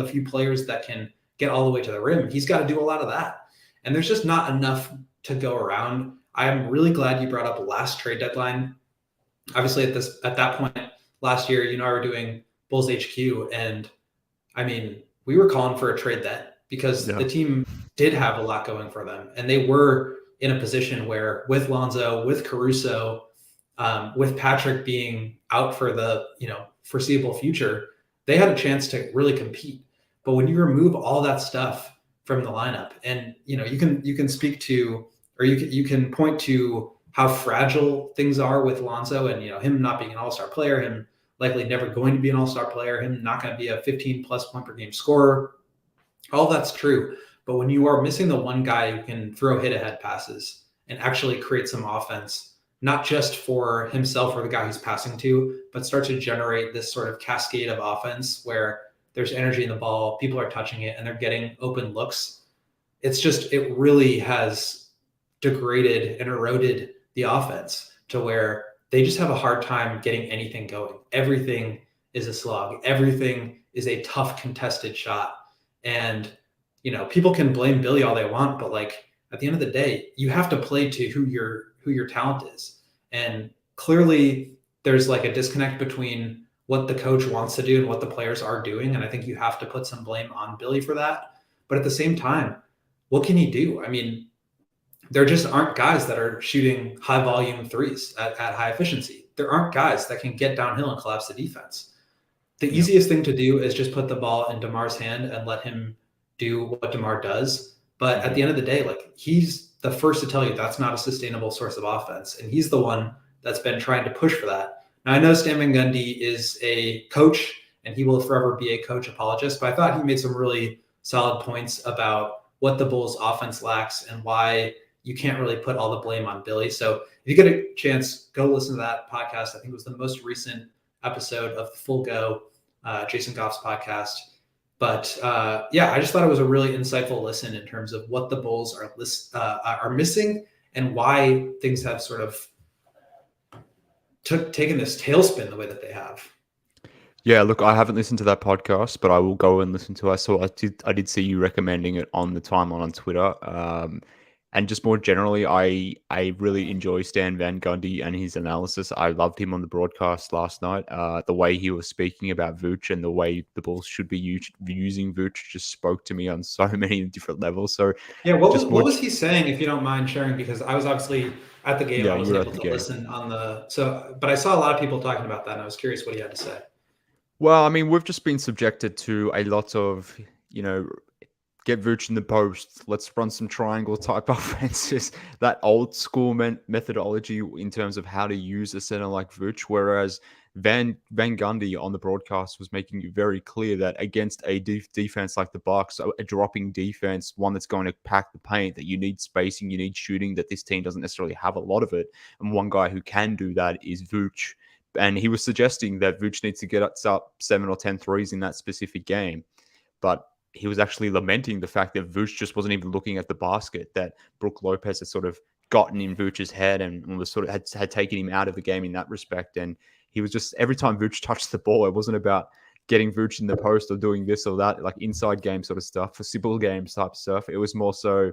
few players that can get all the way to the rim. He's got to do a lot of that. And there's just not enough to go around. I'm really glad you brought up last trade deadline. Obviously at that point last year, you know, I were doing Bulls HQ, and I mean, we were calling for a trade then because the team did have a lot going for them. And they were in a position where with Lonzo, with Caruso, with Patrick being out for the, you know, foreseeable future, they had a chance to really compete. But when you remove all that stuff from the lineup, and, you know, you can speak to, or you can point to how fragile things are with Lonzo, and, you know, him not being an all-star player, him likely never going to be an all-star player, him not going to be a 15-plus point per game scorer. All that's true. But when you are missing the one guy who can throw hit-ahead passes and actually create some offense, not just for himself or the guy he's passing to, but start to generate this sort of cascade of offense where there's energy in the ball, people are touching it, and they're getting open looks, it really has degraded and eroded the offense to where they just have a hard time getting anything going. Everything is a slog. Everything is a tough contested shot. And, you know, people can blame Billy all they want, but like at the end of the day, you have to play to who your talent is. And clearly there's like a disconnect between what the coach wants to do and what the players are doing. And I think you have to put some blame on Billy for that. But at the same time, what can he do? I mean, there just aren't guys that are shooting high volume threes at high efficiency. There aren't guys that can get downhill and collapse the defense. The easiest thing to do is just put the ball in DeMar's hand and let him do what DeMar does. But at the end of the day, like, he's the first to tell you that's not a sustainable source of offense. And he's the one that's been trying to push for that. Now, I know Stan Van Gundy is a coach and he will forever be a coach apologist, but I thought he made some really solid points about what the Bulls offense lacks and why you can't really put all the blame on Billy. So if you get a chance, go listen to that podcast. I think it was the most recent episode of the Full Go, Jason Goff's podcast. But I just thought it was a really insightful listen in terms of what the Bulls are missing and why things have sort of taken this tailspin the way that they have. Yeah, look, I haven't listened to that podcast, but I will go and listen to it. I did see you recommending it on the timeline on Twitter. And just more generally, I really enjoy Stan Van Gundy and his analysis. I loved him on the broadcast last night. The way he was speaking about Vooch and the way the Bulls should be using Vooch just spoke to me on so many different levels. So yeah, what was he saying, if you don't mind sharing? Because I was obviously at the game. I wasn't able to listen on but I saw a lot of people talking about that, and I was curious what he had to say. Well, I mean, we've just been subjected to a lot of, get Vooch in the post. Let's run some triangle type offenses. That old school methodology in terms of how to use a center like Vooch. Whereas Van Gundy on the broadcast was making it very clear that against a defense like the Bucks, a dropping defense, one that's going to pack the paint, that you need spacing, you need shooting, that this team doesn't necessarily have a lot of it. And one guy who can do that is Vooch. And he was suggesting that Vooch needs to get up 7 or 10 threes in that specific game. But he was actually lamenting the fact that Vooch just wasn't even looking at the basket, that Brook Lopez had sort of gotten in Vooch's head and was sort of had taken him out of the game in that respect. And he was just, every time Vooch touched the ball, it wasn't about getting Vooch in the post or doing this or that, like inside game sort of stuff, for simple games type stuff. It was more so,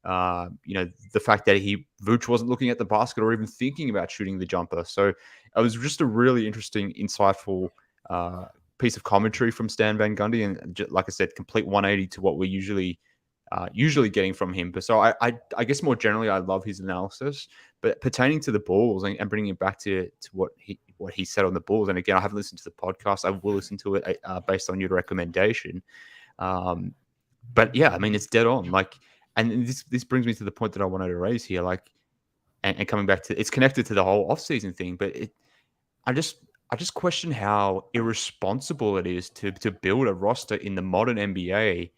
the fact that Vooch wasn't looking at the basket or even thinking about shooting the jumper. So it was just a really interesting, insightful piece of commentary from Stan Van Gundy, and like I said, complete 180 to what we're usually getting from him. But so I guess more generally, I love his analysis. But pertaining to the Bulls and bringing it back to what he said on the Bulls, and again, I haven't listened to the podcast. I will listen to it based on your recommendation. But yeah, I mean, it's dead on. Like, and this brings me to the point that I wanted to raise here. Like, and coming back to, it's connected to the whole offseason thing, but I just question how irresponsible it is to build a roster in the modern NBA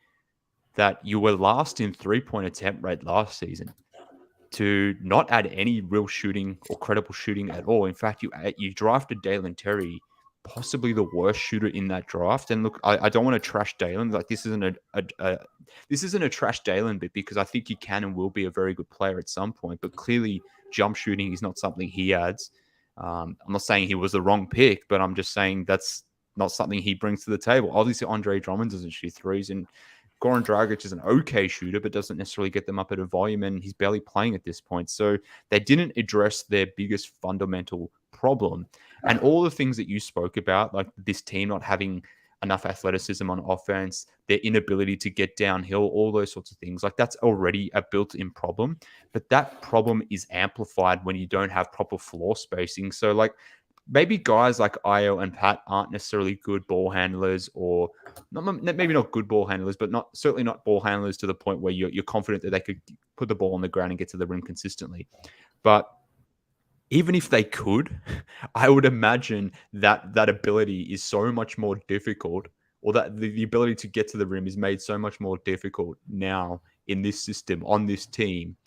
that you were last in 3-point attempt rate last season, to not add any real shooting or credible shooting at all. In fact, you drafted Dalen Terry, possibly the worst shooter in that draft. And look, I don't want to trash Dalen. Like, this isn't a trash Dalen bit, because I think he can and will be a very good player at some point. But clearly, jump shooting is not something he adds. I'm not saying he was the wrong pick, but I'm just saying that's not something he brings to the table. Obviously, Andre Drummond doesn't shoot threes, and Goran Dragic is an okay shooter, but doesn't necessarily get them up at a volume, and he's barely playing at this point. So they didn't address their biggest fundamental problem. And all the things that you spoke about, like this team not having enough athleticism on offense, their inability to get downhill, all those sorts of things, like that's already a built-in problem. But that problem is amplified when you don't have proper floor spacing. So like, maybe guys like Io and Pat aren't necessarily good ball handlers, or maybe not good ball handlers, but certainly not ball handlers to the point where you're confident that they could put the ball on the ground and get to the rim consistently. But even if they could, I would imagine that ability is so much more difficult, or that the ability to get to the rim is made so much more difficult now in this system, on this team,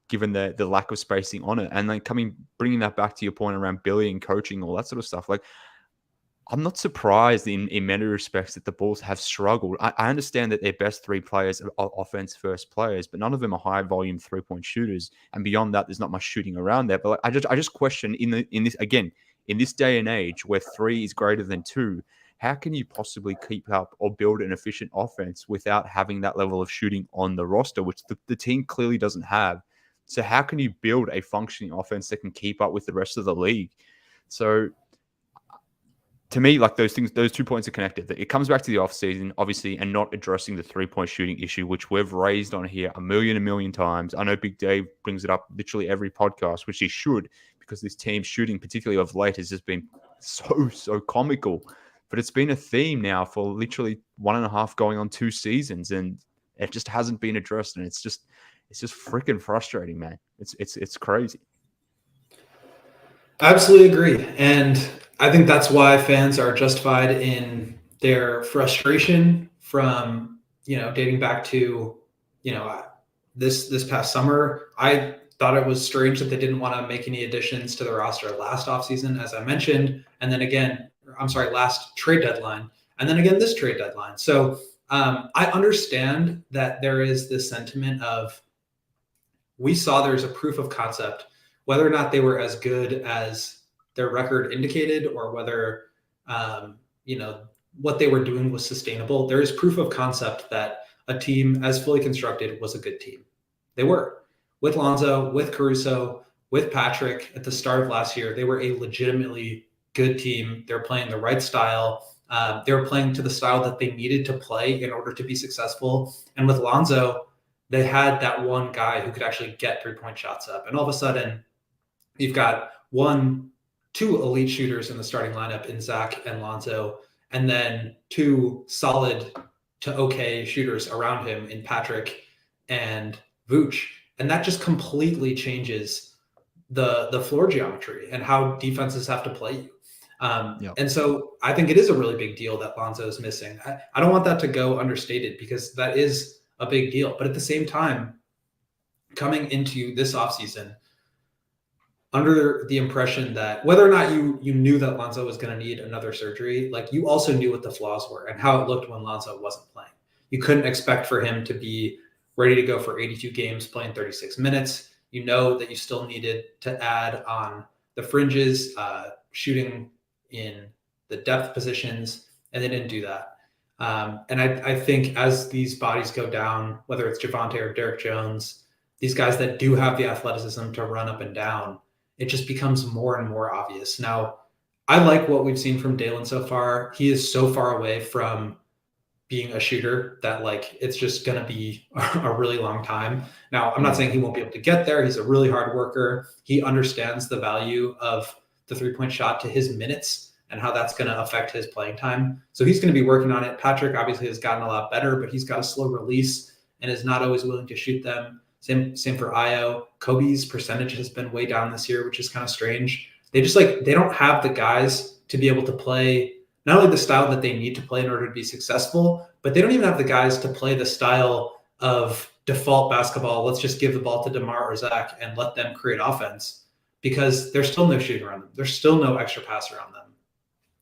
given the lack of spacing on it. And then bringing that back to your point around Billy and coaching, all that sort of stuff. Like, I'm not surprised in many respects that the Bulls have struggled. I understand that their best three players are offense first players, but none of them are high volume 3-point shooters. And beyond that, there's not much shooting around there. But like, I just question in this day and age where 3 is greater than 2, how can you possibly keep up or build an efficient offense without having that level of shooting on the roster, which the team clearly doesn't have? So how can you build a functioning offense that can keep up with the rest of the league? So to me, like, those 2 points are connected. It comes back to the offseason, obviously, and not addressing the 3-point shooting issue, which we've raised on here a million times. I know Big Dave brings it up literally every podcast, which he should, because this team's shooting, particularly of late, has just been so comical. But it's been a theme now for literally 1.5 going on 2 seasons, and it just hasn't been addressed. And it's just freaking frustrating, man. It's crazy. Absolutely agree. And I think that's why fans are justified in their frustration from, dating back to, this past summer. I thought it was strange that they didn't want to make any additions to the roster last offseason, as I mentioned. And then again, last trade deadline. And then again, this trade deadline. So I understand that there is this sentiment of, we saw there's a proof of concept, whether or not they were as good as their record indicated, or whether, what they were doing was sustainable. There is proof of concept that a team as fully constructed was a good team. They were. With Lonzo, with Caruso, with Patrick at the start of last year, they were a legitimately good team. They're playing the right style. They were playing to the style that they needed to play in order to be successful. And with Lonzo, they had that one guy who could actually get 3-point shots up. And all of a sudden, you've got 2 elite shooters in the starting lineup in Zach and Lonzo, and then 2 solid to okay shooters around him in Patrick and Vooch. And that just completely changes the floor geometry and how defenses have to play you. And so I think it is a really big deal that Lonzo is missing. I don't want that to go understated because that is a big deal. But at the same time, coming into this offseason, under the impression that whether or not you knew that Lonzo was going to need another surgery, like you also knew what the flaws were and how it looked when Lonzo wasn't playing. You couldn't expect for him to be ready to go for 82 games, playing 36 minutes. You know that you still needed to add on the fringes, shooting in the depth positions, and they didn't do that. And I think as these bodies go down, whether it's Javonte or Derek Jones, these guys that do have the athleticism to run up and down, it just becomes more and more obvious. Now, I like what we've seen from Dalen so far. He is so far away from being a shooter that like it's just going to be a really long time. Now, I'm not saying he won't be able to get there. He's a really hard worker. He understands the value of the three-point shot to his minutes and how that's going to affect his playing time. So he's going to be working on it. Patrick obviously has gotten a lot better, but he's got a slow release and is not always willing to shoot them. Same for Io. Kobe's percentage has been way down this year, which is kind of strange. They don't have the guys to be able to play not only the style that they need to play in order to be successful, but they don't even have the guys to play the style of default basketball. Let's just give the ball to DeMar or Zach and let them create offense because there's still no shooting around them. There's still no extra pass around them.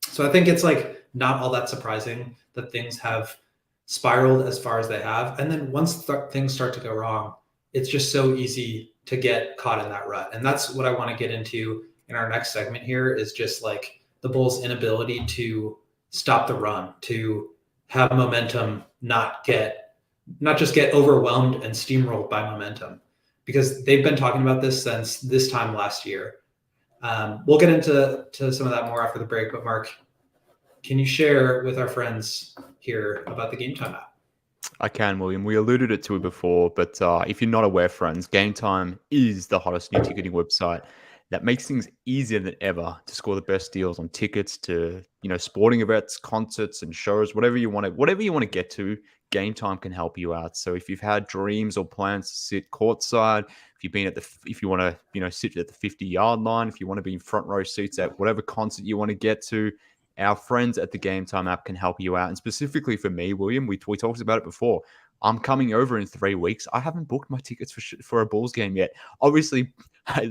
So I think it's like not all that surprising that things have spiraled as far as they have. And then once things start to go wrong, it's just so easy to get caught in that rut. And that's what I want to get into in our next segment here is just like the Bulls' inability to stop the run, to have momentum, not just get overwhelmed and steamrolled by momentum, because they've been talking about this since this time last year. We'll get into some of that more after the break, but Mark, can you share with our friends here about the Game Time app? I can, William. We alluded to it before, but if you're not aware, friends, Game Time is the hottest new ticketing website that makes things easier than ever to score the best deals on tickets to, sporting events, concerts, and shows, whatever you want to get to. Game Time can help you out. So if you've had dreams or plans to sit courtside, if you want to, sit at the 50-yard line, if you want to be in front row seats at whatever concert you want to get to, our friends at the Game Time app can help you out. And specifically for me, William, we talked about it before. I'm coming over in 3 weeks. I haven't booked my tickets for a Bulls game yet. Obviously, a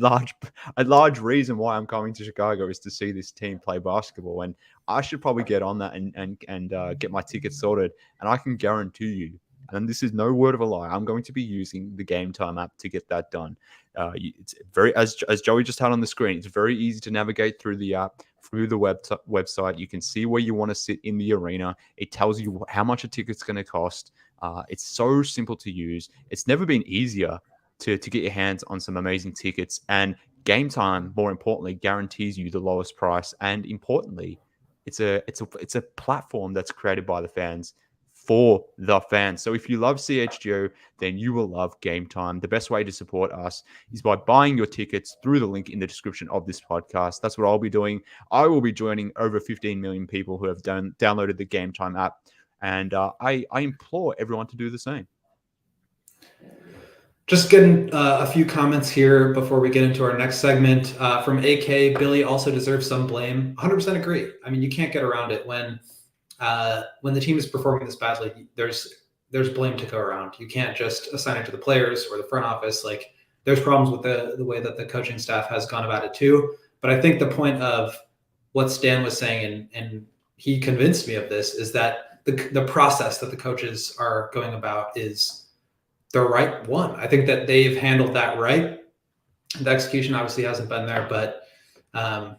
large reason why I'm coming to Chicago is to see this team play basketball, and I should probably get on that and get my tickets sorted. And I can guarantee you, and this is no word of a lie, I'm going to be using the Game Time app to get that done. It's very, as Joey just had on the screen, it's very easy to navigate through the app, through the website. You can see where you want to sit in the arena. It tells you how much a ticket's going to cost. It's so simple to use. It's never been easier to get your hands on some amazing tickets. And Game Time, more importantly, guarantees you the lowest price. And importantly, it's a platform that's created by the fans for the fans. So if you love CHGO, then you will love Game Time. The best way to support us is by buying your tickets through the link in the description of this podcast. That's what I'll be doing. I will be joining over 15 million people who have downloaded the Game Time app. And I implore everyone to do the same. Just getting a few comments here before we get into our next segment. From AK, Billy also deserves some blame. 100% agree. I mean, you can't get around it when the team is performing this badly. There's blame to go around. You can't just assign it to the players or the front office. Like, there's problems with the way that the coaching staff has gone about it too. But I think the point of what Stan was saying, and he convinced me of this, is that the process that the coaches are going about is the right one. I think that they've handled that right. The execution obviously hasn't been there, but I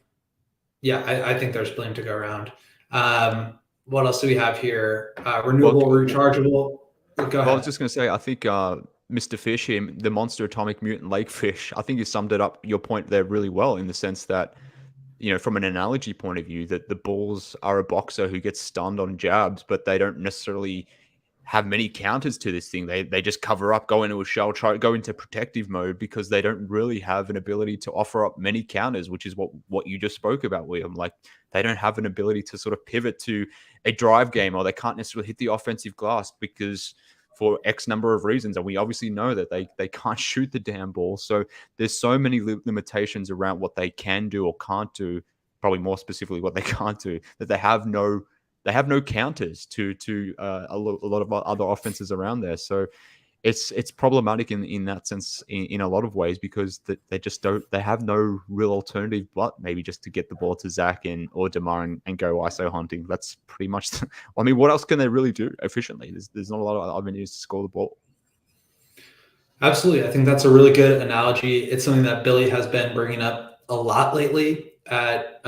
think there's blame to go around. What else do we have here? Renewable, rechargeable. Go ahead. I was just going to say, I think Mr. Fish here, the monster atomic mutant lake fish, I think you summed it up, your point there, really well, in the sense that, from an analogy point of view, that the Bulls are a boxer who gets stunned on jabs, but they don't necessarily have many counters to this thing. They just cover up, go into a shell, try to go into protective mode because they don't really have an ability to offer up many counters, which is what you just spoke about, William. Like, they don't have an ability to sort of pivot to a drive game, or they can't necessarily hit the offensive glass because for X number of reasons. And we obviously know that they can't shoot the damn ball. So there's so many limitations around what they can do or can't do, probably more specifically what they can't do, that they have no counters to a lot of other offenses around there. So it's problematic in that sense in a lot of ways, because they just they have no real alternative but maybe just to get the ball to Zach or DeMar and go ISO hunting. That's pretty much I mean, what else can they really do efficiently? There's not a lot of avenues to score the ball. Absolutely. I think that's a really good analogy. It's something that Billy has been bringing up a lot lately at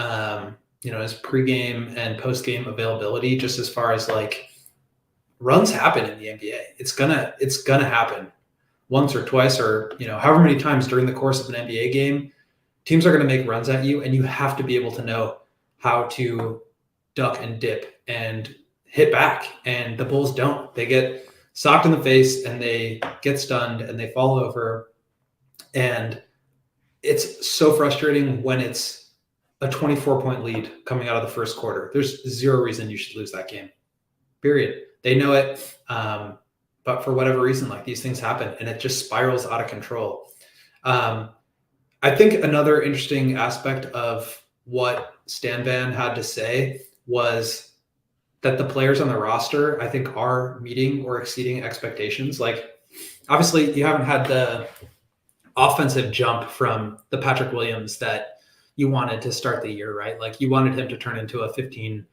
his pregame and postgame availability, just as far as like runs happen in the NBA. It's gonna happen once or twice or however many times during the course of an NBA game. Teams are going to make runs at you, and you have to be able to know how to duck and dip and hit back. And the Bulls don't. They get socked in the face and they get stunned and they fall over. And it's so frustrating when it's a 24-point lead coming out of the first quarter. There's zero reason you should lose that game, period. They know it. But for whatever reason, like, these things happen and it just spirals out of control. I think another interesting aspect of what Stan Van had to say was that the players on the roster, I think, are meeting or exceeding expectations. Like, obviously, you haven't had the offensive jump from the Patrick Williams that you wanted to start the year, right? Like, you wanted him to turn into a 15,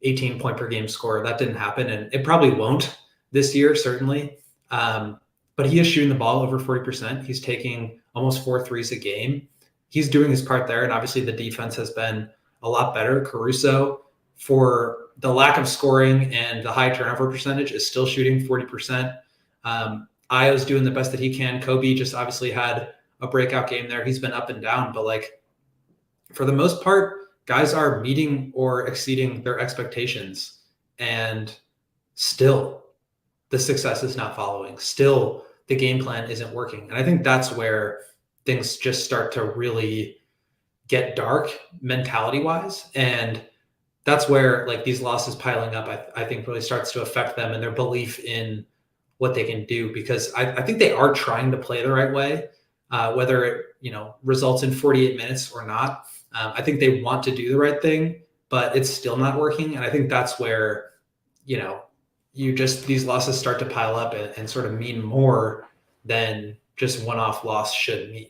18 point per game scorer. That didn't happen, and it probably won't this year, certainly. But he is shooting the ball over 40%. He's taking almost 4 threes a game. He's doing his part there. And obviously the defense has been a lot better. Caruso, for the lack of scoring and the high turnover percentage, is still shooting 40%. Io's doing the best that he can. Kobe just obviously had a breakout game there. He's been up and down, but like, for the most part, guys are meeting or exceeding their expectations, and still the success is not following. Still, the game plan isn't working. And I think that's where things just start to really get dark mentality-wise. And that's where, like, these losses piling up, I think really starts to affect them and their belief in what they can do. Because I think they are trying to play the right way, whether it results in 48 minutes or not. I think they want to do the right thing, but it's still not working. And I think that's where, these losses start to pile up and sort of mean more than just one-off loss should mean.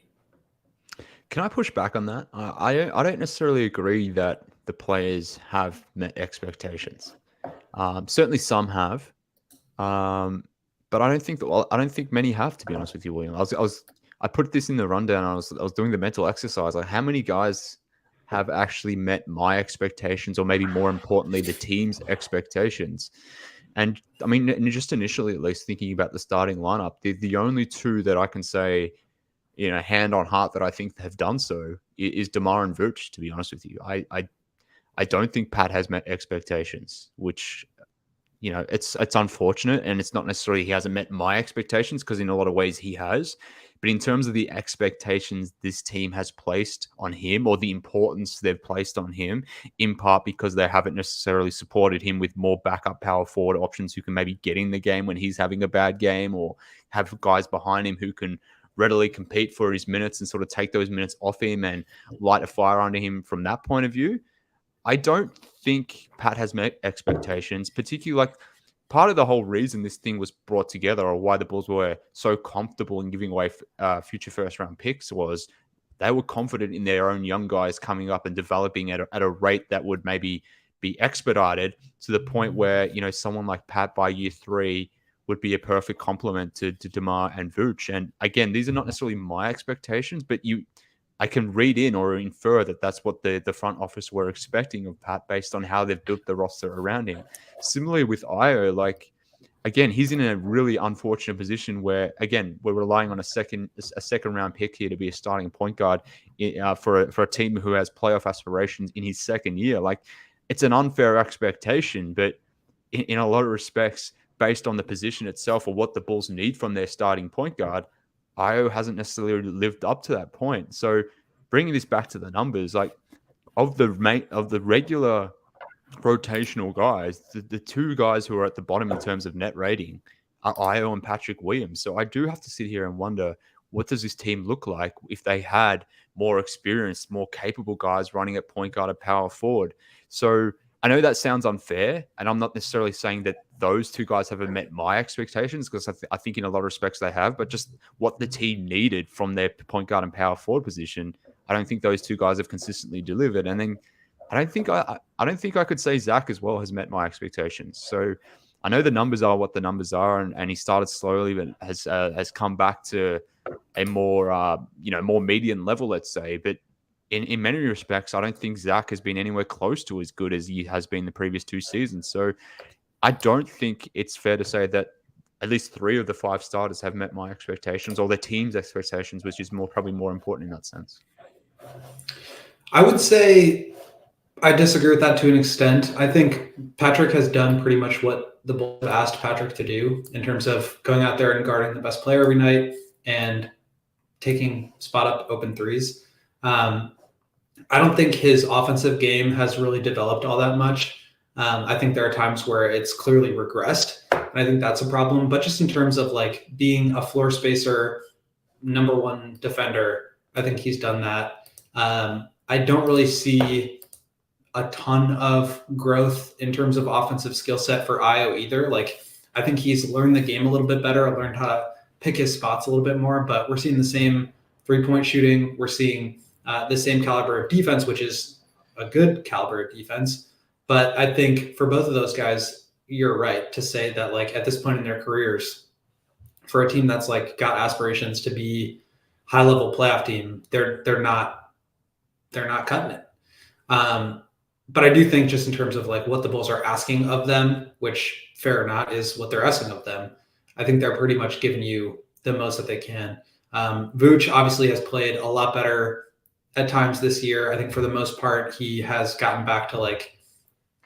Can I push back on that? I don't necessarily agree that the players have met expectations. Certainly some have, but I don't think many have, to be honest with you, William. I put this in the rundown. I was doing the mental exercise. Like, how many guys have actually met my expectations, or maybe more importantly, the team's expectations? And I mean, just initially, at least, thinking about the starting lineup, the only two that I can say, hand on heart, that I think have done so is DeMar and Vooch, to be honest with you. I don't think Pat has met expectations, which, it's unfortunate, and it's not necessarily he hasn't met my expectations, because in a lot of ways he has. But in terms of the expectations this team has placed on him, or the importance they've placed on him, in part because they haven't necessarily supported him with more backup power forward options who can maybe get in the game when he's having a bad game, or have guys behind him who can readily compete for his minutes and sort of take those minutes off him and light a fire under him from that point of view, I don't think Pat has met expectations, particularly like part of the whole reason this thing was brought together, or why the Bulls were so comfortable in giving away future first-round picks, was they were confident in their own young guys coming up and developing at a rate that would maybe be expedited to the point where, someone like Pat by year 3 would be a perfect complement to DeMar and Vooch. And again, these are not necessarily my expectations, but I can read in or infer that that's what the front office were expecting of Pat based on how they've built the roster around him. Similarly with Io, like, again, he's in a really unfortunate position where, again, we're relying on a second round pick here to be a starting point guard for a team who has playoff aspirations in his second year. Like, it's an unfair expectation, but in a lot of respects, based on the position itself or what the Bulls need from their starting point guard, Io hasn't necessarily lived up to that point. So bringing this back to the numbers, like of the regular rotational guys, the two guys who are at the bottom in terms of net rating are Io and Patrick Williams. So I do have to sit here and wonder, what does this team look like if they had more experienced, more capable guys running at point guard and power forward? So I know that sounds unfair, and I'm not necessarily saying that those two guys haven't met my expectations, because I think in a lot of respects they have, but just what the team needed from their point guard and power forward position, I don't think those two guys have consistently delivered. And then I don't think I could say Zach as well has met my expectations. So I know the numbers are what the numbers are, and he started slowly, but has come back to a more more median level, let's say. But in many respects, I don't think Zach has been anywhere close to as good as he has been the previous 2 seasons. So I don't think it's fair to say that at least 3 of the 5 starters have met my expectations or the team's expectations, which is probably more important in that sense. I would say I disagree with that to an extent. I think Patrick has done pretty much what the Bulls have asked Patrick to do in terms of going out there and guarding the best player every night and taking spot up open threes. I don't think his offensive game has really developed all that much. I think there are times where it's clearly regressed, and I think that's a problem. But just in terms of like being a floor spacer, number 1 defender, I think he's done that. I don't really see a ton of growth in terms of offensive skill set for Io either. Like, I think he's learned the game a little bit better, learned how to pick his spots a little bit more, but we're seeing the same 3-point shooting. We're seeing the same caliber of defense, which is a good caliber of defense. But I think for both of those guys, you're right to say that, like, at this point in their careers, for a team that's like got aspirations to be high level playoff team, they're not cutting it. But I do think just in terms of like what the Bulls are asking of them, which fair or not is what they're asking of them, I think they're pretty much giving you the most that they can. Vooch obviously has played a lot better at times this year. I think for the most part, he has gotten back to like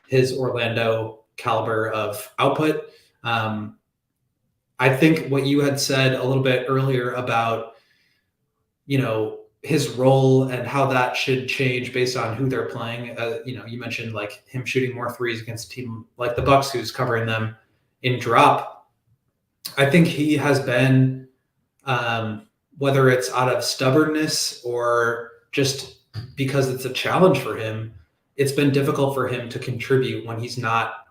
his Orlando caliber of output. I think what you had said a little bit earlier about, his role and how that should change based on who they're playing. You mentioned like him shooting more threes against a team like the Bucks, who's covering them in drop. I think he has been, whether it's out of stubbornness or just because it's a challenge for him, it's been difficult for him to contribute when he's not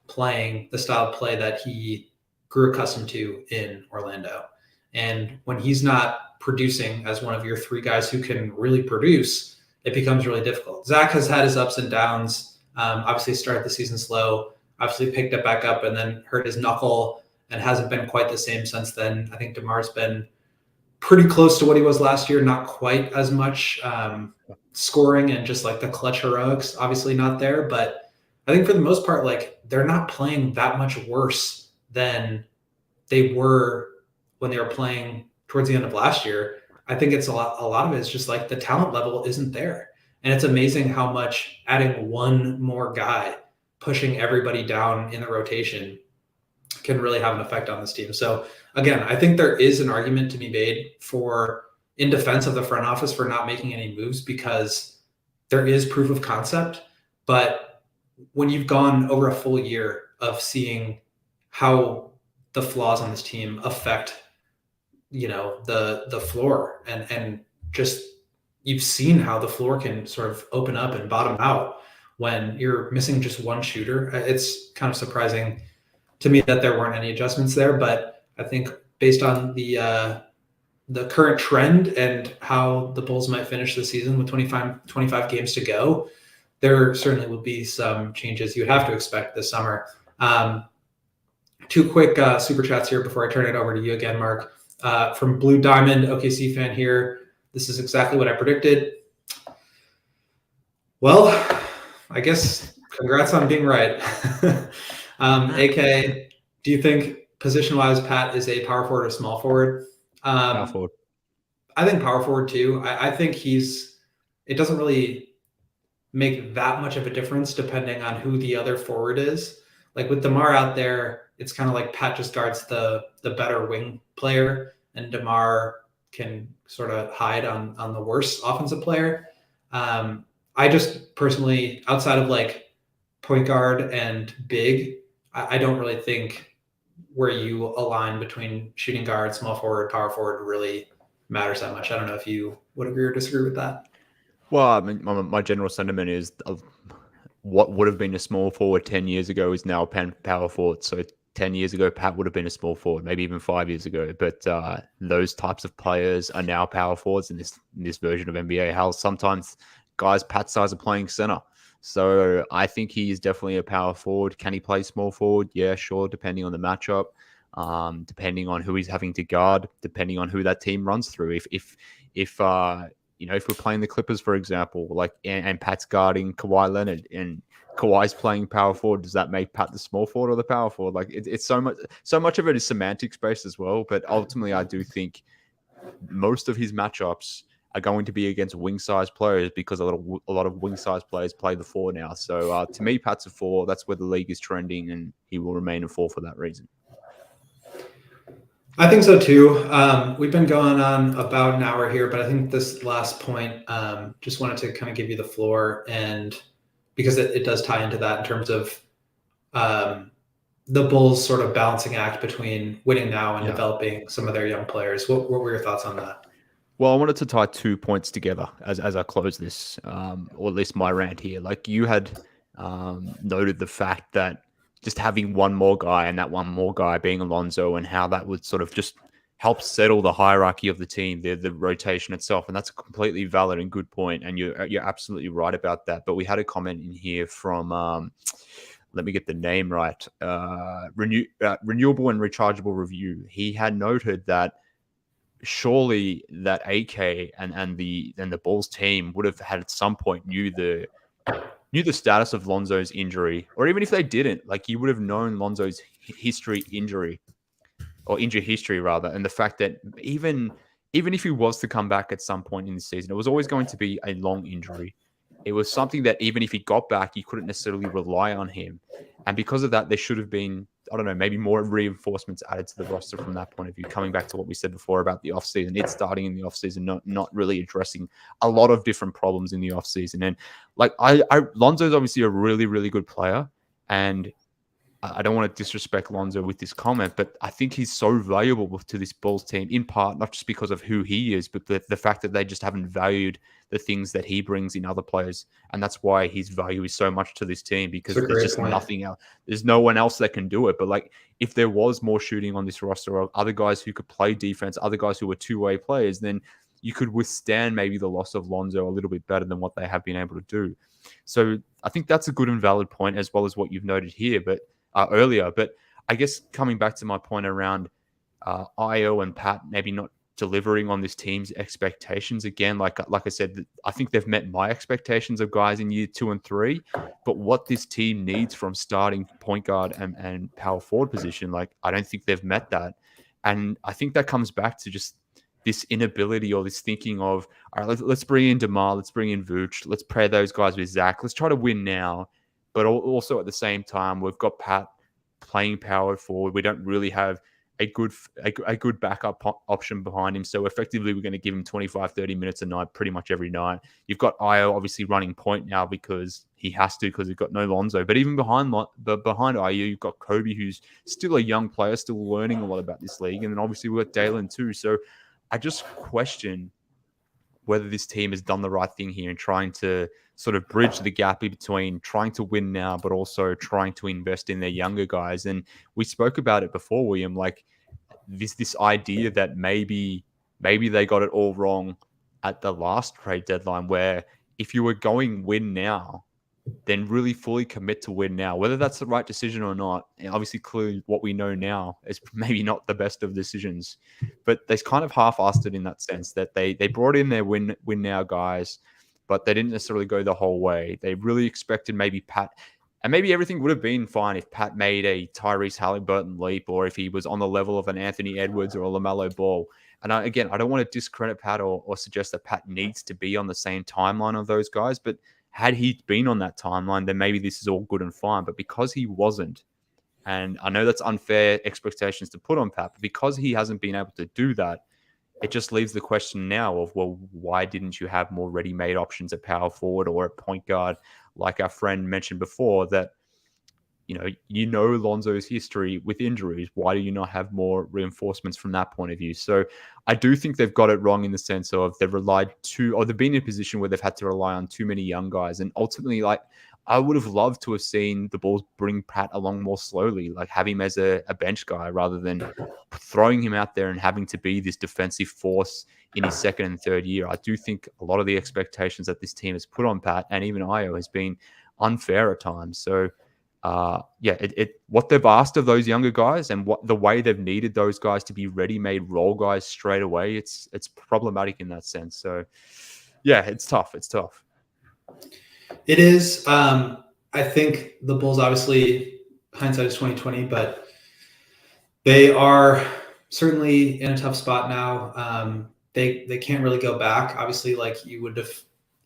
playing the style of play that he grew accustomed to in Orlando. And when he's not producing as one of your 3 guys who can really produce, it becomes really difficult. Zach has had his ups and downs. Obviously started the season slow, obviously picked it back up and then hurt his knuckle and hasn't been quite the same since then. I think DeMar's been pretty close to what he was last year, not quite as much scoring and just like the clutch heroics, obviously not there. But I think for the most part, like, they're not playing that much worse than they were when they were playing towards the end of last year. I think it's a lot of it is just like the talent level isn't there. And it's amazing how much adding one more guy, pushing everybody down in the rotation, can really have an effect on this team. So again, I think there is an argument to be made for in defense of the front office for not making any moves, because there is proof of concept. But when you've gone over a full year of seeing how the flaws on this team affect, the floor, and just you've seen how the floor can sort of open up and bottom out when you're missing just one shooter. It's kind of surprising to me that there weren't any adjustments there, but I think based on the current trend and how the Bulls might finish the season with 25 games to go, there certainly will be some changes you would have to expect this summer. 2 quick super chats here before I turn it over to you again, Mark. From Blue Diamond, OKC fan here. This is exactly what I predicted. Well, I guess congrats on being right. AK, do you think position-wise Pat is a power forward or small forward? Power forward. I think power forward too. I think it doesn't really make that much of a difference depending on who the other forward is. Like with DeMar out there, it's kind of like Pat just guards the better wing player, and DeMar can sort of hide on the worst offensive player. I just personally, outside of like point guard and big, I don't really think where you align between shooting guard, small forward, power forward really matters that much. I don't know if you would agree or disagree with that. Well, I mean, my general sentiment is what would have been a small forward 10 years ago is now a power forward. So 10 years ago, Pat would have been a small forward, maybe even 5 years ago. But those types of players are now power forwards in this version of NBA. How sometimes guys Pat's size are playing center. So I think he is definitely a power forward. Can he play small forward? Yeah, sure, depending on the matchup, depending on who he's having to guard, depending on who that team runs through. If if we're playing the Clippers, for example, like and Pat's guarding Kawhi Leonard and Kawhi's playing power forward, does that make Pat the small forward or the power forward? Like it's so much of it is semantics based as well. But ultimately, I do think most of his matchups are going to be against wing size players because a lot of wing size players play the 4 now. So to me, Pat's a 4. That's where the league is trending, and he will remain a 4 for that reason. I think so too. We've been going on about an hour here, but I think this last point, just wanted to kind of give you the floor, and because it does tie into that in terms of the Bulls' sort of balancing act between winning now and developing some of their young players. What were your thoughts on that? Well, I wanted to tie 2 points together as I close this, or at least my rant here. Like you had noted the fact that just having one more guy and that one more guy being Alonzo and how that would sort of just help settle the hierarchy of the team, the rotation itself. And that's a completely valid and good point. And you're absolutely right about that. But we had a comment in here from, let me get the name right, Renewable and Rechargeable Review. He had noted that surely that AK and the Bulls team would have had at some point knew the status of Lonzo's injury, or even if they didn't, like you would have known Lonzo's injury history rather, and the fact that even if he was to come back at some point in the season, it was always going to be a long injury. It was something that even if he got back, you couldn't necessarily rely on him, and because of that, there should have been, I don't know, maybe more reinforcements added to the roster from that point of view. Coming back to what we said before about the offseason, it's starting in the offseason, not really addressing a lot of different problems in the offseason. And like Lonzo's obviously a really, really good player. And I don't want to disrespect Lonzo with this comment, but I think he's so valuable to this Bulls team, in part, not just because of who he is, but the fact that they just haven't valued the things that he brings in other players. And that's why his value is so much to this team, because there's just nothing else. There's no one else that can do it. But like, if there was more shooting on this roster of other guys who could play defense, other guys who were two-way players, then you could withstand maybe the loss of Lonzo a little bit better than what they have been able to do. So I think that's a good and valid point, as well as what you've noted here. But earlier, but I guess coming back to my point around Io and Pat maybe not delivering on this team's expectations again, like I said, I think they've met my expectations of guys in year 2 and 3, but what this team needs from starting point guard and power forward position, like I don't think they've met that. And I think that comes back to just this inability or this thinking of, all right, let's bring in DeMar, let's bring in Vooch, let's pair those guys with Zach, let's try to win now. But also at the same time, we've got Pat playing power forward. We don't really have a good backup option behind him. So effectively, we're going to give him 25, 30 minutes a night, pretty much every night. You've got Io obviously running point now because he has to, because he's got no Lonzo. But even behind Io, you've got Kobe, who's still a young player, still learning a lot about this league. And then obviously we've got Dalen too. So I just question whether this team has done the right thing here in trying to sort of bridge the gap between trying to win now, but also trying to invest in their younger guys. And we spoke about it before, William, like this idea that maybe they got it all wrong at the last trade deadline, where if you were going win now, then really fully commit to win now. Whether that's the right decision or not, and obviously clearly what we know now is maybe not the best of decisions, but they kind of half-assed it in that sense that they brought in their win now guys, but they didn't necessarily go the whole way. They really expected maybe Pat, and maybe everything would have been fine if Pat made a Tyrese Halliburton leap, or if he was on the level of an Anthony Edwards or a LaMelo Ball. And I don't want to discredit Pat or suggest that Pat needs to be on the same timeline of those guys, but had he been on that timeline, then maybe this is all good and fine. But because he wasn't, And I know that's unfair expectations to put on Pat, but because he hasn't been able to do that, it just leaves the question now of, well, why didn't you have more ready-made options at power forward or at point guard, like our friend mentioned before, that Lonzo's history with injuries. Why do you not have more reinforcements from that point of view? So I do think they've got it wrong in the sense of they've been in a position where they've had to rely on too many young guys. And ultimately, like, I would have loved to have seen the Bulls bring Pat along more slowly, like have him as a bench guy rather than throwing him out there and having to be this defensive force in his second and third year. I do think a lot of the expectations that this team has put on Pat and even Io has been unfair at times. So what they've asked of those younger guys and what the way they've needed those guys to be ready-made role guys straight away, it's problematic in that sense. So yeah, it's tough. It's tough. It is. I think the Bulls, obviously, hindsight is 2020, but they are certainly in a tough spot now. They can't really go back. Obviously, like, you would have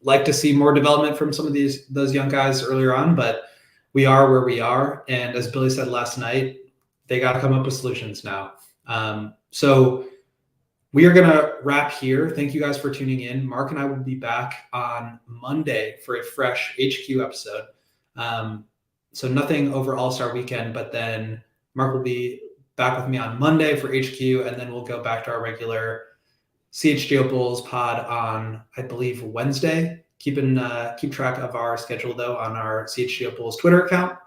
liked to see more development from some of those young guys earlier on, but we are where we are. And as Billy said last night, they got to come up with solutions now. So we are going to wrap here. Thank you guys for tuning in. Mark and I will be back on Monday for a fresh HQ episode. So nothing over All-Star Weekend, but then Mark will be back with me on Monday for HQ, and then we'll go back to our regular CHGO Bulls pod on, I believe, Wednesday. Keep track of our schedule, though, on our CHGO Bulls Twitter account.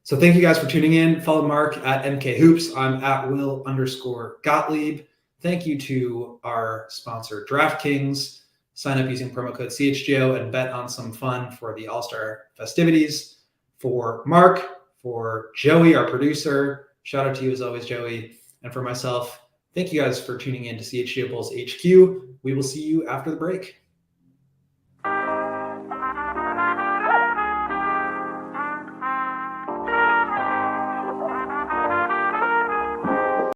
So thank you guys for tuning in. Follow Mark at MK Hoops. I'm at Will_Gottlieb. Thank you to our sponsor, DraftKings. Sign up using promo code CHGO and bet on some fun for the All-Star festivities. For Mark, for Joey, our producer, shout out to you as always, Joey. And for myself, thank you guys for tuning in to CHGO Bulls HQ. We will see you after the break.